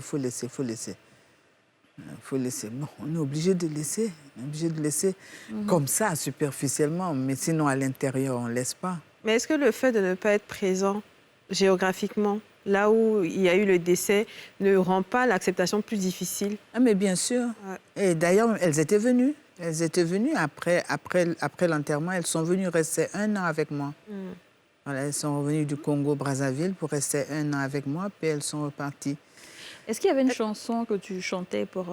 Bon, on est obligé de laisser. Comme ça, superficiellement. Mais sinon, à l'intérieur, on ne laisse pas. Mais est-ce que le fait de ne pas être présent géographiquement, là où il y a eu le décès, ne rend pas l'acceptation plus difficile? Ah, mais bien sûr. Ouais. Et d'ailleurs, elles étaient venues. Après l'enterrement. Elles sont venues rester 1 an avec moi. Voilà, elles sont revenues du Congo-Brazzaville pour rester 1 an avec moi, puis elles sont reparties. Est-ce qu'il y avait une chanson que tu chantais pour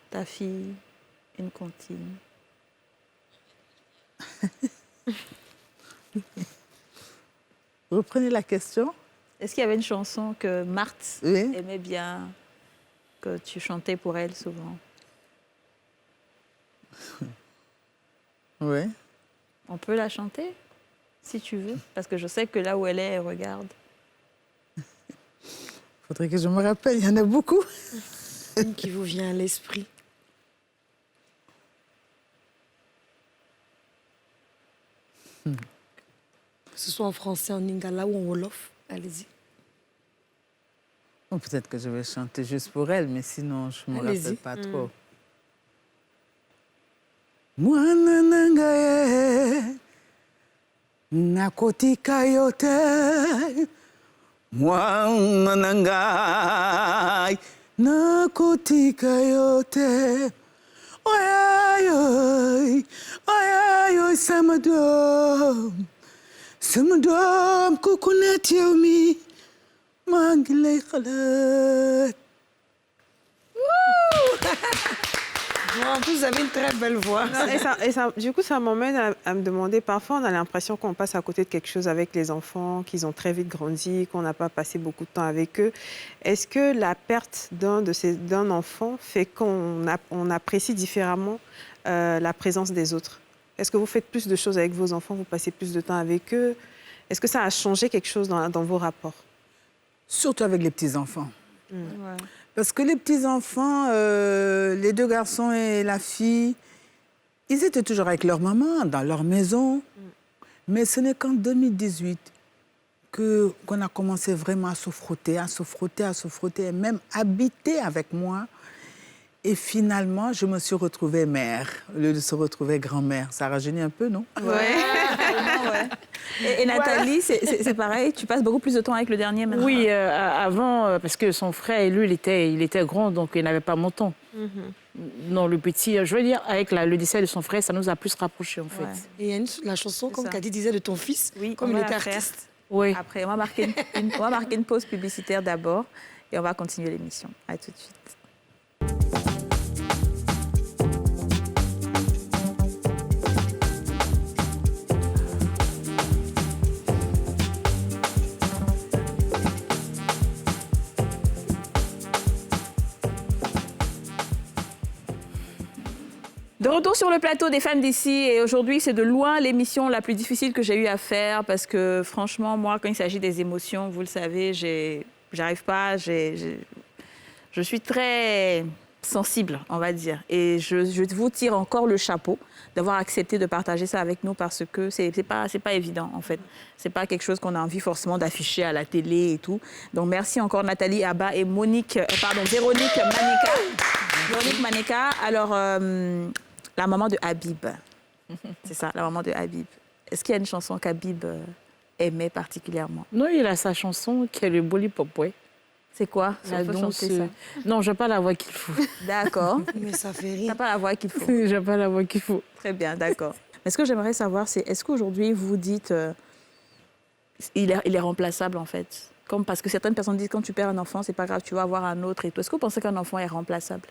ta fille, une comptine? Reprenez la question. Est-ce qu'il y avait une chanson que Marthe aimait bien, que tu chantais pour elle souvent? Oui. On peut la chanter, si tu veux, parce que je sais que là où elle est, elle regarde. Faudrait que je me rappelle, il y en a beaucoup. Une qui vous vient à l'esprit. Que ce soit en français, en lingala ou en wolof, allez-y. Bon, peut-être que je vais chanter juste pour elle, mais sinon, je ne me rappelle pas trop. Mwana nangaye nakotika yote. Mwana nangaye nakotika yote. Oyayoy sama doom kukunet yow mi maa ngi lay xalaat. En plus, vous avez une très belle voix. Du coup, ça m'emmène à me demander, parfois on a l'impression qu'on passe à côté de quelque chose avec les enfants, qu'ils ont très vite grandi, qu'on n'a pas passé beaucoup de temps avec eux. Est-ce que la perte d'un enfant fait qu'on apprécie différemment la présence des autres? Est-ce que vous faites plus de choses avec vos enfants, vous passez plus de temps avec eux? Est-ce que ça a changé quelque chose dans vos rapports? Surtout avec les petits-enfants. Ouais. Parce que les petits-enfants, les 2 garçons et la fille, ils étaient toujours avec leur maman, dans leur maison. Mais ce n'est qu'en 2018 qu'on a commencé vraiment à se frotter, et même habiter avec moi. Et finalement, je me suis retrouvée mère, au lieu de se retrouver grand-mère. Ça rajeunit un peu, non? Ouais. Et Nathalie, c'est pareil, tu passes beaucoup plus de temps avec le dernier maintenant? Oui, avant, parce que son frère, lui, il était grand, donc il n'avait pas mon temps. Non, le petit, je veux dire, avec le décès de son frère, ça nous a plus rapprochés, en fait. Ouais. Et il y a la chanson, comme Cathy disait, de ton fils, Oui, comme on il va était la faire. artiste. Oui. Après, on va marquer une pause publicitaire d'abord et on va continuer l'émission. À tout de suite. De retour sur le plateau des femmes d'ici et aujourd'hui c'est de loin l'émission la plus difficile que j'ai eu à faire parce que franchement moi quand il s'agit des émotions, vous le savez, j'arrive pas, je suis très sensible on va dire et je vous tire encore le chapeau d'avoir accepté de partager ça avec nous parce que c'est pas évident en fait, c'est pas quelque chose qu'on a envie forcément d'afficher à la télé et tout. Donc merci encore Nathalie Abba et Véronique Manéka. Alors la maman de Habib. C'est ça, la maman de Habib. Est-ce qu'il y a une chanson qu'Habib aimait particulièrement? Non, il a sa chanson qui est le Boli Popoué. C'est quoi? La Faut danse. chanter ça. Non, je n'ai pas la voix qu'il faut. D'accord. Mais ça fait T'as rire. pas la voix qu'il faut. Je n'ai pas la voix qu'il faut. Très bien, d'accord. Mais ce que j'aimerais savoir, c'est est-ce qu'aujourd'hui vous dites il est remplaçable en fait? Comme parce que certaines personnes disent quand tu perds un enfant, c'est pas grave, tu vas avoir un autre et tout. Est-ce que vous pensez qu'un enfant est remplaçable?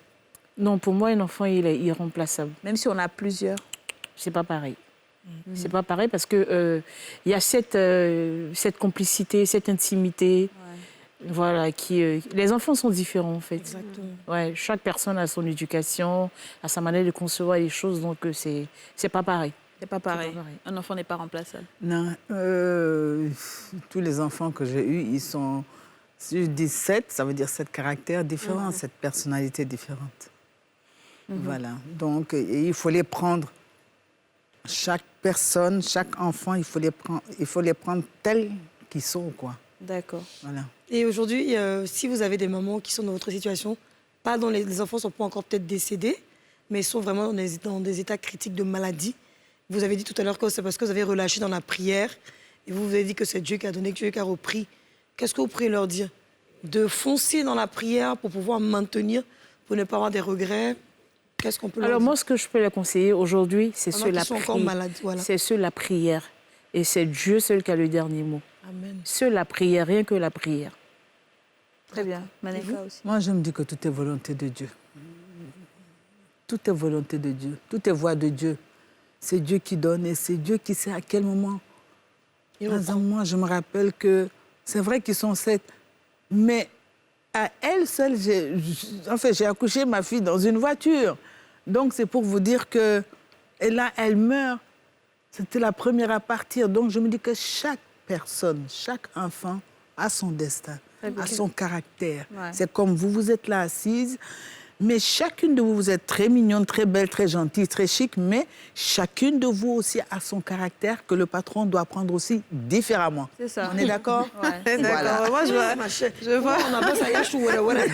Non, pour moi, un enfant, il est irremplaçable. Même si on a plusieurs. C'est pas pareil. C'est pas pareil parce que il y a cette complicité, cette intimité. Voilà, les enfants sont différents en fait. Exactement. Ouais, chaque personne a son éducation, a sa manière de concevoir les choses, donc c'est pas pareil. C'est pas pareil. C'est pas pareil. Un enfant n'est pas remplaçable. Non, tous les enfants que j'ai eus, ils sont... Si je dis 7, ça veut dire 7 caractères différents, 7 personnalités différentes. Voilà. Donc, il faut les prendre. Chaque personne, chaque enfant, il faut les prendre tels qu'ils sont, quoi. D'accord. Voilà. Et aujourd'hui, si vous avez des mamans qui sont dans votre situation, pas dans les enfants ne sont pas encore peut-être décédés, mais sont vraiment dans des états critiques de maladie. Vous avez dit tout à l'heure que c'est parce que vous avez relâché dans la prière et vous avez dit que c'est Dieu qui a donné, que Dieu qui a repris. Qu'est-ce que vous pourriez leur dire? De foncer dans la prière pour pouvoir maintenir, pour ne pas avoir des regrets. Qu'est-ce qu'on peut leur Alors dire? moi, ce que je peux leur conseiller aujourd'hui, c'est Pendant qu'ils sont encore malades, voilà. C'est seul la prière. Et c'est Dieu seul qui a le dernier mot. Amen. Seule la prière, rien que la prière. Très bien. Manéka aussi. Moi, je me dis que tout est volonté de Dieu. Tout est volonté de Dieu. Tout est voie de Dieu. C'est Dieu qui donne et c'est Dieu qui sait à quel moment. Par exemple, moi, je me rappelle que c'est vrai qu'ils sont 7, mais à elle seule, j'ai accouché ma fille dans une voiture. Donc, c'est pour vous dire que... Et là, elle meurt. C'était la première à partir. Donc, je me dis que chaque personne, chaque enfant a son destin, a son caractère. Ouais. C'est comme vous, vous êtes là assise, mais chacune de vous, vous êtes très mignonne, très belle, très gentille, très chic, mais chacune de vous aussi a son caractère que le patron doit prendre aussi différemment. C'est ça. On est d'accord? Ouais. D'accord. Moi, je vois. On appelle ça Yachou Wara Wara. Que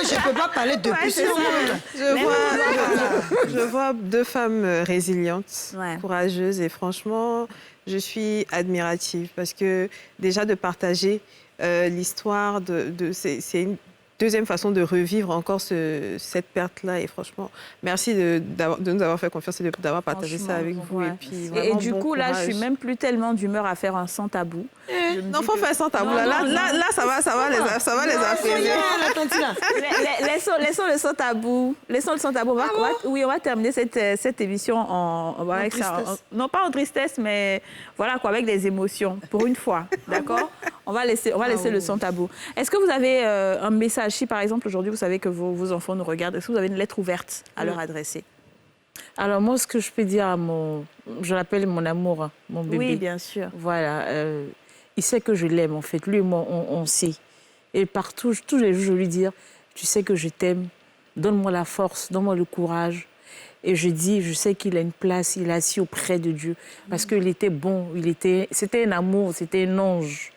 je ne peux pas parler depuis si longtemps. Je vois 2 femmes résilientes, Ouais. courageuses et franchement, je suis admirative parce que déjà de partager l'histoire, c'est une deuxième façon de revivre encore cette perte-là et franchement, merci de nous avoir fait confiance et d'avoir partagé ça avec vous. Ouais. Et, puis, Et vraiment, du bon coup, là, je suis courage. même plus tellement d'humeur à faire un sans tabou. Je me Non, dis faut que- faire sans tabou. Non, Là, non, là, ça va les apaiser. Laissons le sans tabou. Laissons le sans tabou. On va terminer cette émission avec ça. tristesse. Non, pas en tristesse, mais voilà quoi, avec des émotions. Pour une fois, d'accord. On va laisser le sans tabou. Est-ce que vous avez un message, si par exemple aujourd'hui vous savez que vos enfants nous regardent, est-ce que vous avez une lettre ouverte à leur adresser? Alors moi, ce que je peux dire je l'appelle mon amour, hein, mon bébé. Oui, bien sûr. Voilà. Il sait que je l'aime, en fait. Lui et moi, on sait. Et partout, tous les jours, je lui dis, tu sais que je t'aime, donne-moi la force, donne-moi le courage. Et je dis, je sais qu'il a une place, il est assis auprès de Dieu. Parce qu'il était bon, c'était un amour, c'était un ange.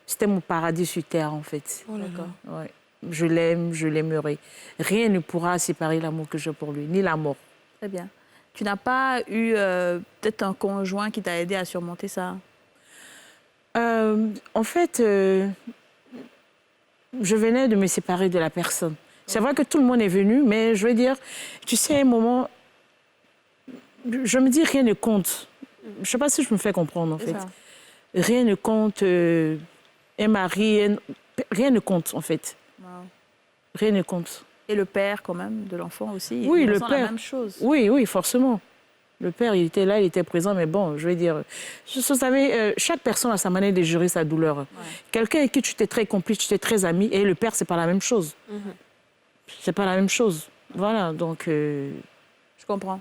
C'était mon paradis sur terre, en fait. Oh là là. Ouais. Je l'aime, je l'aimerai. Rien ne pourra séparer l'amour que j'ai pour lui, ni la mort. Très bien. Tu n'as pas eu peut-être un conjoint qui t'a aidé à surmonter ça? En fait, je venais de me séparer de la personne. C'est vrai que tout le monde est venu, mais je veux dire, tu sais, à un moment, je me dis rien ne compte. Je ne sais pas si je me fais comprendre, en fait. Ça. Rien ne compte, un mari, rien ne compte, en fait. Wow. Rien ne compte. Et le père, quand même, de l'enfant aussi, Oui, il le ressent père. la même chose. Oui, forcément. Le père, il était là, il était présent, mais bon, je veux dire, vous savez, chaque personne a sa manière de gérer sa douleur. Ouais. Quelqu'un avec qui tu étais très complice, tu étais très ami, et le père, c'est pas la même chose. C'est pas la même chose. Voilà, donc... Je comprends.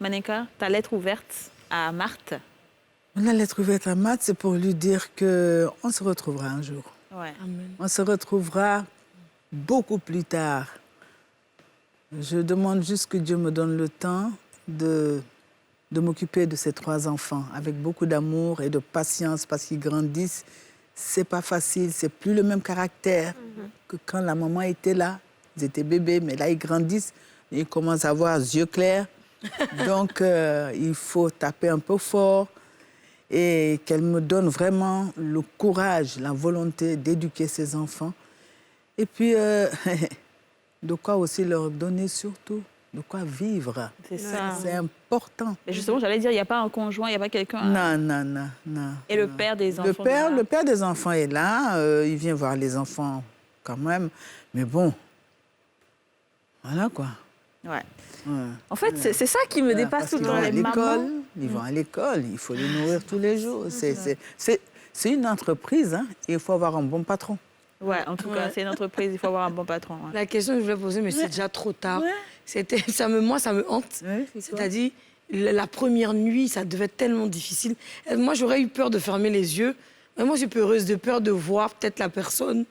Manéka, ta lettre ouverte à Marthe. La lettre ouverte à Marthe, c'est pour lui dire qu'on se retrouvera un jour. Ouais. Amen. On se retrouvera beaucoup plus tard. Je demande juste que Dieu me donne le temps de m'occuper de ces 3 enfants avec beaucoup d'amour et de patience parce qu'ils grandissent. C'est pas facile, c'est plus le même caractère que quand la maman était là. Ils étaient bébés, mais là, ils grandissent. Ils commencent à avoir les yeux clairs. Donc, il faut taper un peu fort et qu'elle me donne vraiment le courage, la volonté d'éduquer ses enfants. Et puis, de quoi aussi leur donner surtout, de quoi vivre. C'est ça. C'est important. Mais justement, j'allais dire, il n'y a pas un conjoint, il n'y a pas quelqu'un... Non. Et le père des enfants? Le père des enfants est là. Il vient voir les enfants quand même. Mais bon, voilà quoi. Ouais. En fait, c'est ça qui me dépasse tout le temps, les mamans. Ils vont à l'école, il faut les nourrir tous les jours. C'est une entreprise, hein. Il faut avoir un bon patron. Ouais, en tout cas, c'est une entreprise, il faut avoir un bon patron. Ouais. La question que je voulais poser, mais c'est déjà trop tard. Moi, ça me hante. C'est-à-dire, la première nuit, ça devait être tellement difficile. Moi, j'aurais eu peur de fermer les yeux. Mais moi, je suis peureuse de peur de voir peut-être la personne.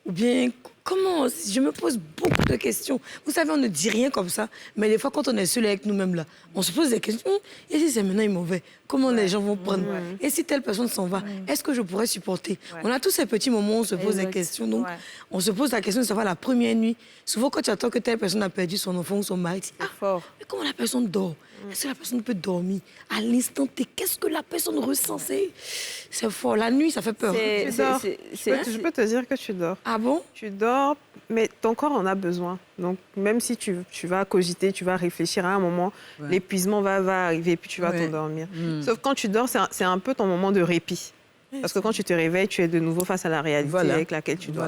Ou bien, comment? Je me pose beaucoup de questions. Vous savez, on ne dit rien comme ça. Mais des fois, quand on est seul avec nous-mêmes, là, on se pose des questions. Et si c'est maintenant mauvais? Comment les gens vont prendre? Et si telle personne s'en va? Est-ce que je pourrais supporter? On a tous ces petits moments où on se pose des questions. Donc, on se pose la question de savoir la première nuit. Souvent, quand tu attends que telle personne a perdu son enfant ou son mari, tu dis, mais comment la personne dort? Est-ce que la personne peut dormir à l'instant T? Qu'est-ce que la personne ressent? C'est fort. La nuit, ça fait peur. Je peux te dire que tu dors. Ah bon? Tu dors, mais ton corps en a besoin. Donc, même si tu vas cogiter, tu vas réfléchir à un moment, l'épuisement va arriver, puis tu vas t'endormir. Sauf quand tu dors, c'est un peu ton moment de répit. Parce que quand tu te réveilles, tu es de nouveau face à la réalité avec laquelle tu dois.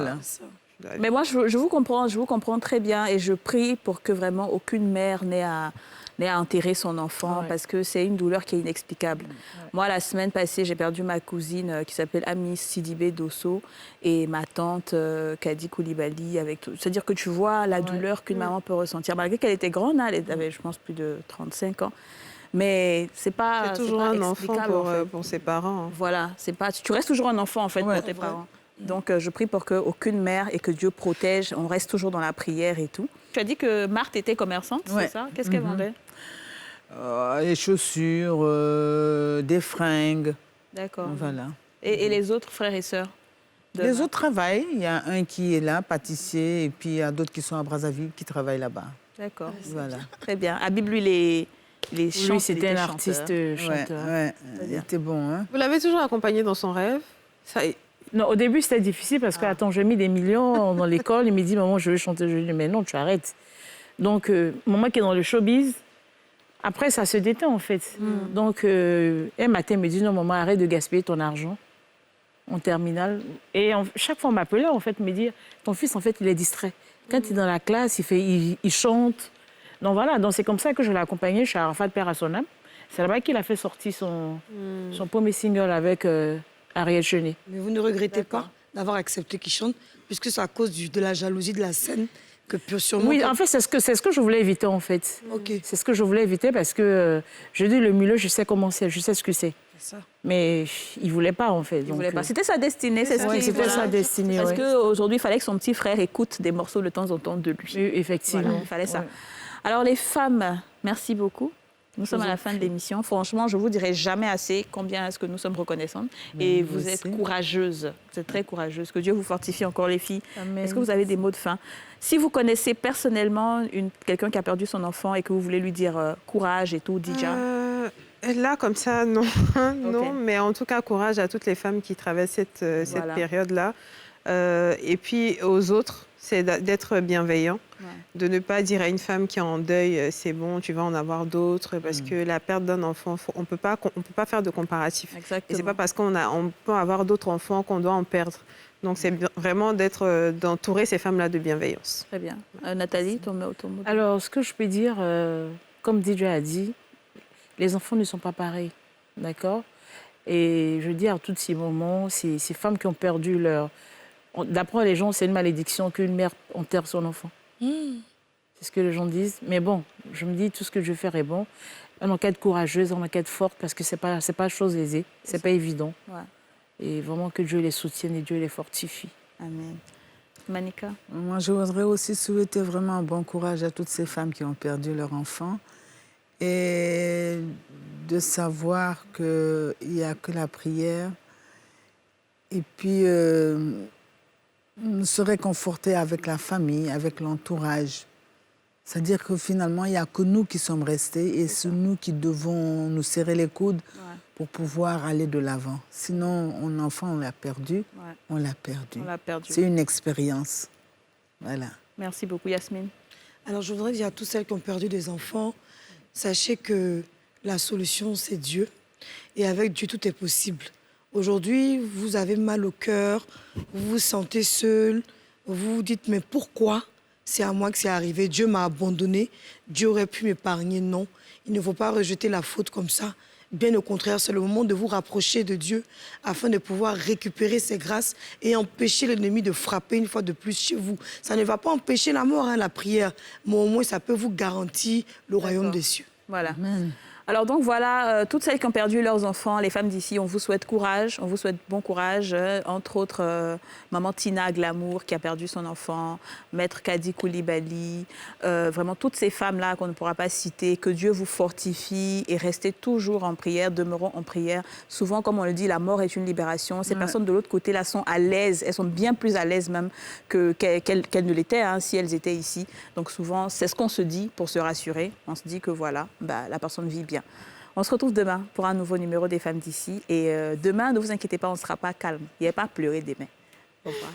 Mais moi, je vous comprends très bien et je prie pour que vraiment aucune mère n'ait à enterrer son enfant parce que c'est une douleur qui est inexplicable. Moi, la semaine passée, j'ai perdu ma cousine qui s'appelle Amis Sidibé Dosso et ma tante Kadi Koulibaly. C'est-à-dire que tu vois la douleur qu'une maman peut ressentir, malgré qu'elle était grande, hein, elle avait, je pense, plus de 35 ans. Mais c'est pas toujours pas un enfant explicable, pour ses parents. Voilà, tu restes toujours un enfant en fait pour tes parents. Donc je prie pour qu'aucune mère et que Dieu protège. On reste toujours dans la prière et tout. Tu as dit que Marthe était commerçante, c'est ça? Qu'est-ce qu'elle vendait? Les chaussures, des fringues. D'accord. Voilà. Et les autres frères et sœurs? Les autres travaillent. Il y a un qui est là, pâtissier, et puis il y a d'autres qui sont à Brazzaville qui travaillent là-bas. D'accord. Voilà. Très bien. Habib, lui, les chants, lui, c'était un artiste chanteur. Ouais, il était bon. Hein. Vous l'avez toujours accompagné dans son rêve? Non, au début, c'était difficile parce que, attends, j'ai mis des millions dans l'école. Il me dit, maman, je veux chanter. Je lui dis, mais non, tu arrêtes. Donc, maman qui est dans le showbiz, après, ça se détend, en fait. Donc, un matin, elle me dit, non, maman, arrête de gaspiller ton argent en terminale. Et chaque fois, on m'appelait, en fait, me dire, ton fils, en fait, il est distrait. Quand il est dans la classe, il chante. Donc, voilà. Donc, c'est comme ça que je l'ai accompagné chez Arafat Père à son âme. C'est là-bas qu'il a fait sortir son premier single avec Ariel Cheney. Mais vous ne regrettez pas d'avoir accepté qu'il chante, puisque c'est à cause de la jalousie de la scène que peut sûrement... Oui, en fait, c'est ce que je voulais éviter, en fait. Ok. C'est ce que je voulais éviter parce que je dis le milieu, je sais comment c'est, je sais ce que c'est. C'est ça. Mais il ne voulait pas, en fait. Il voulait pas. C'était sa destinée, c'est ce Oui, qu'il c'était voilà. sa destinée. Parce ouais. qu'aujourd'hui, il fallait que son petit frère écoute des morceaux de temps en temps de lui. Oui, effectivement. Voilà, il fallait ça. Ouais. Alors, les femmes, merci beaucoup. Nous sommes à la fin de l'émission. Franchement, je ne vous dirai jamais assez combien est-ce que nous sommes reconnaissantes. Et vous êtes courageuses. Vous êtes très courageuses. Que Dieu vous fortifie encore, les filles. Est-ce que vous avez des mots de fin? Si vous connaissez personnellement quelqu'un qui a perdu son enfant et que vous voulez lui dire courage et tout, Dija. Là, comme ça, non. non, Ok. mais en tout cas, courage à toutes les femmes qui traversent cette Voilà. période-là. Et puis aux autres, c'est d'être bienveillant, de ne pas dire à une femme qui est en deuil, c'est bon, tu vas en avoir d'autres, parce que la perte d'un enfant, on peut pas faire de comparatif. Exactement. Et c'est pas parce on peut avoir d'autres enfants qu'on doit en perdre. Donc c'est vraiment d'entourer ces femmes-là de bienveillance. Très bien. Nathalie, ton mot. Alors, ce que je peux dire, comme DJ a dit, les enfants ne sont pas pareils, d'accord? Et je dis à tous ces moments, ces femmes qui ont perdu leur... D'après les gens, c'est une malédiction qu'une mère enterre son enfant. C'est ce que les gens disent. Mais bon, je me dis, tout ce que je vais faire est bon. On en être courageuse, on en être forte, parce que c'est pas chose aisée, c'est pas évident. Ouais. Et vraiment que Dieu les soutienne et Dieu les fortifie. Amen. Manika? Moi, je voudrais aussi souhaiter vraiment un bon courage à toutes ces femmes qui ont perdu leur enfant et de savoir qu'il n'y a que la prière. Et puis, on serait conforté avec la famille, avec l'entourage. C'est-à-dire que finalement, il n'y a que nous qui sommes restés et c'est nous qui devons nous serrer les coudes pour pouvoir aller de l'avant. Sinon, un enfant, on l'a perdu. Ouais. On l'a perdu. On l'a perdu. C'est une expérience. Voilà. Merci beaucoup, Yasmine. Alors, je voudrais dire à toutes celles qui ont perdu des enfants, sachez que la solution, c'est Dieu. Et avec Dieu, tout est possible. Aujourd'hui, vous avez mal au cœur, vous vous sentez seul, vous vous dites, mais pourquoi c'est à moi que c'est arrivé? Dieu m'a abandonné, Dieu aurait pu m'épargner. Non, il ne faut pas rejeter la faute comme ça. Bien au contraire, c'est le moment de vous rapprocher de Dieu afin de pouvoir récupérer ses grâces et empêcher l'ennemi de frapper une fois de plus chez vous. Ça ne va pas empêcher la mort, la prière, mais au moins ça peut vous garantir le royaume des cieux. Voilà. Alors donc voilà, toutes celles qui ont perdu leurs enfants, les femmes d'ici, on vous souhaite courage, on vous souhaite bon courage. Entre autres, maman Tina Glamour qui a perdu son enfant, maître Kadi Koulibaly, vraiment toutes ces femmes-là qu'on ne pourra pas citer, que Dieu vous fortifie et restez toujours en prière, demeurons en prière. Souvent, comme on le dit, la mort est une libération. Ces personnes de l'autre côté là sont à l'aise, elles sont bien plus à l'aise même qu'elles ne l'étaient si elles étaient ici. Donc souvent, c'est ce qu'on se dit pour se rassurer. On se dit que voilà, la personne vit bien. On se retrouve demain pour un nouveau numéro des femmes d'ici. Et demain, ne vous inquiétez pas, on ne sera pas calme. Il n'y a pas à pleurer demain. Au revoir.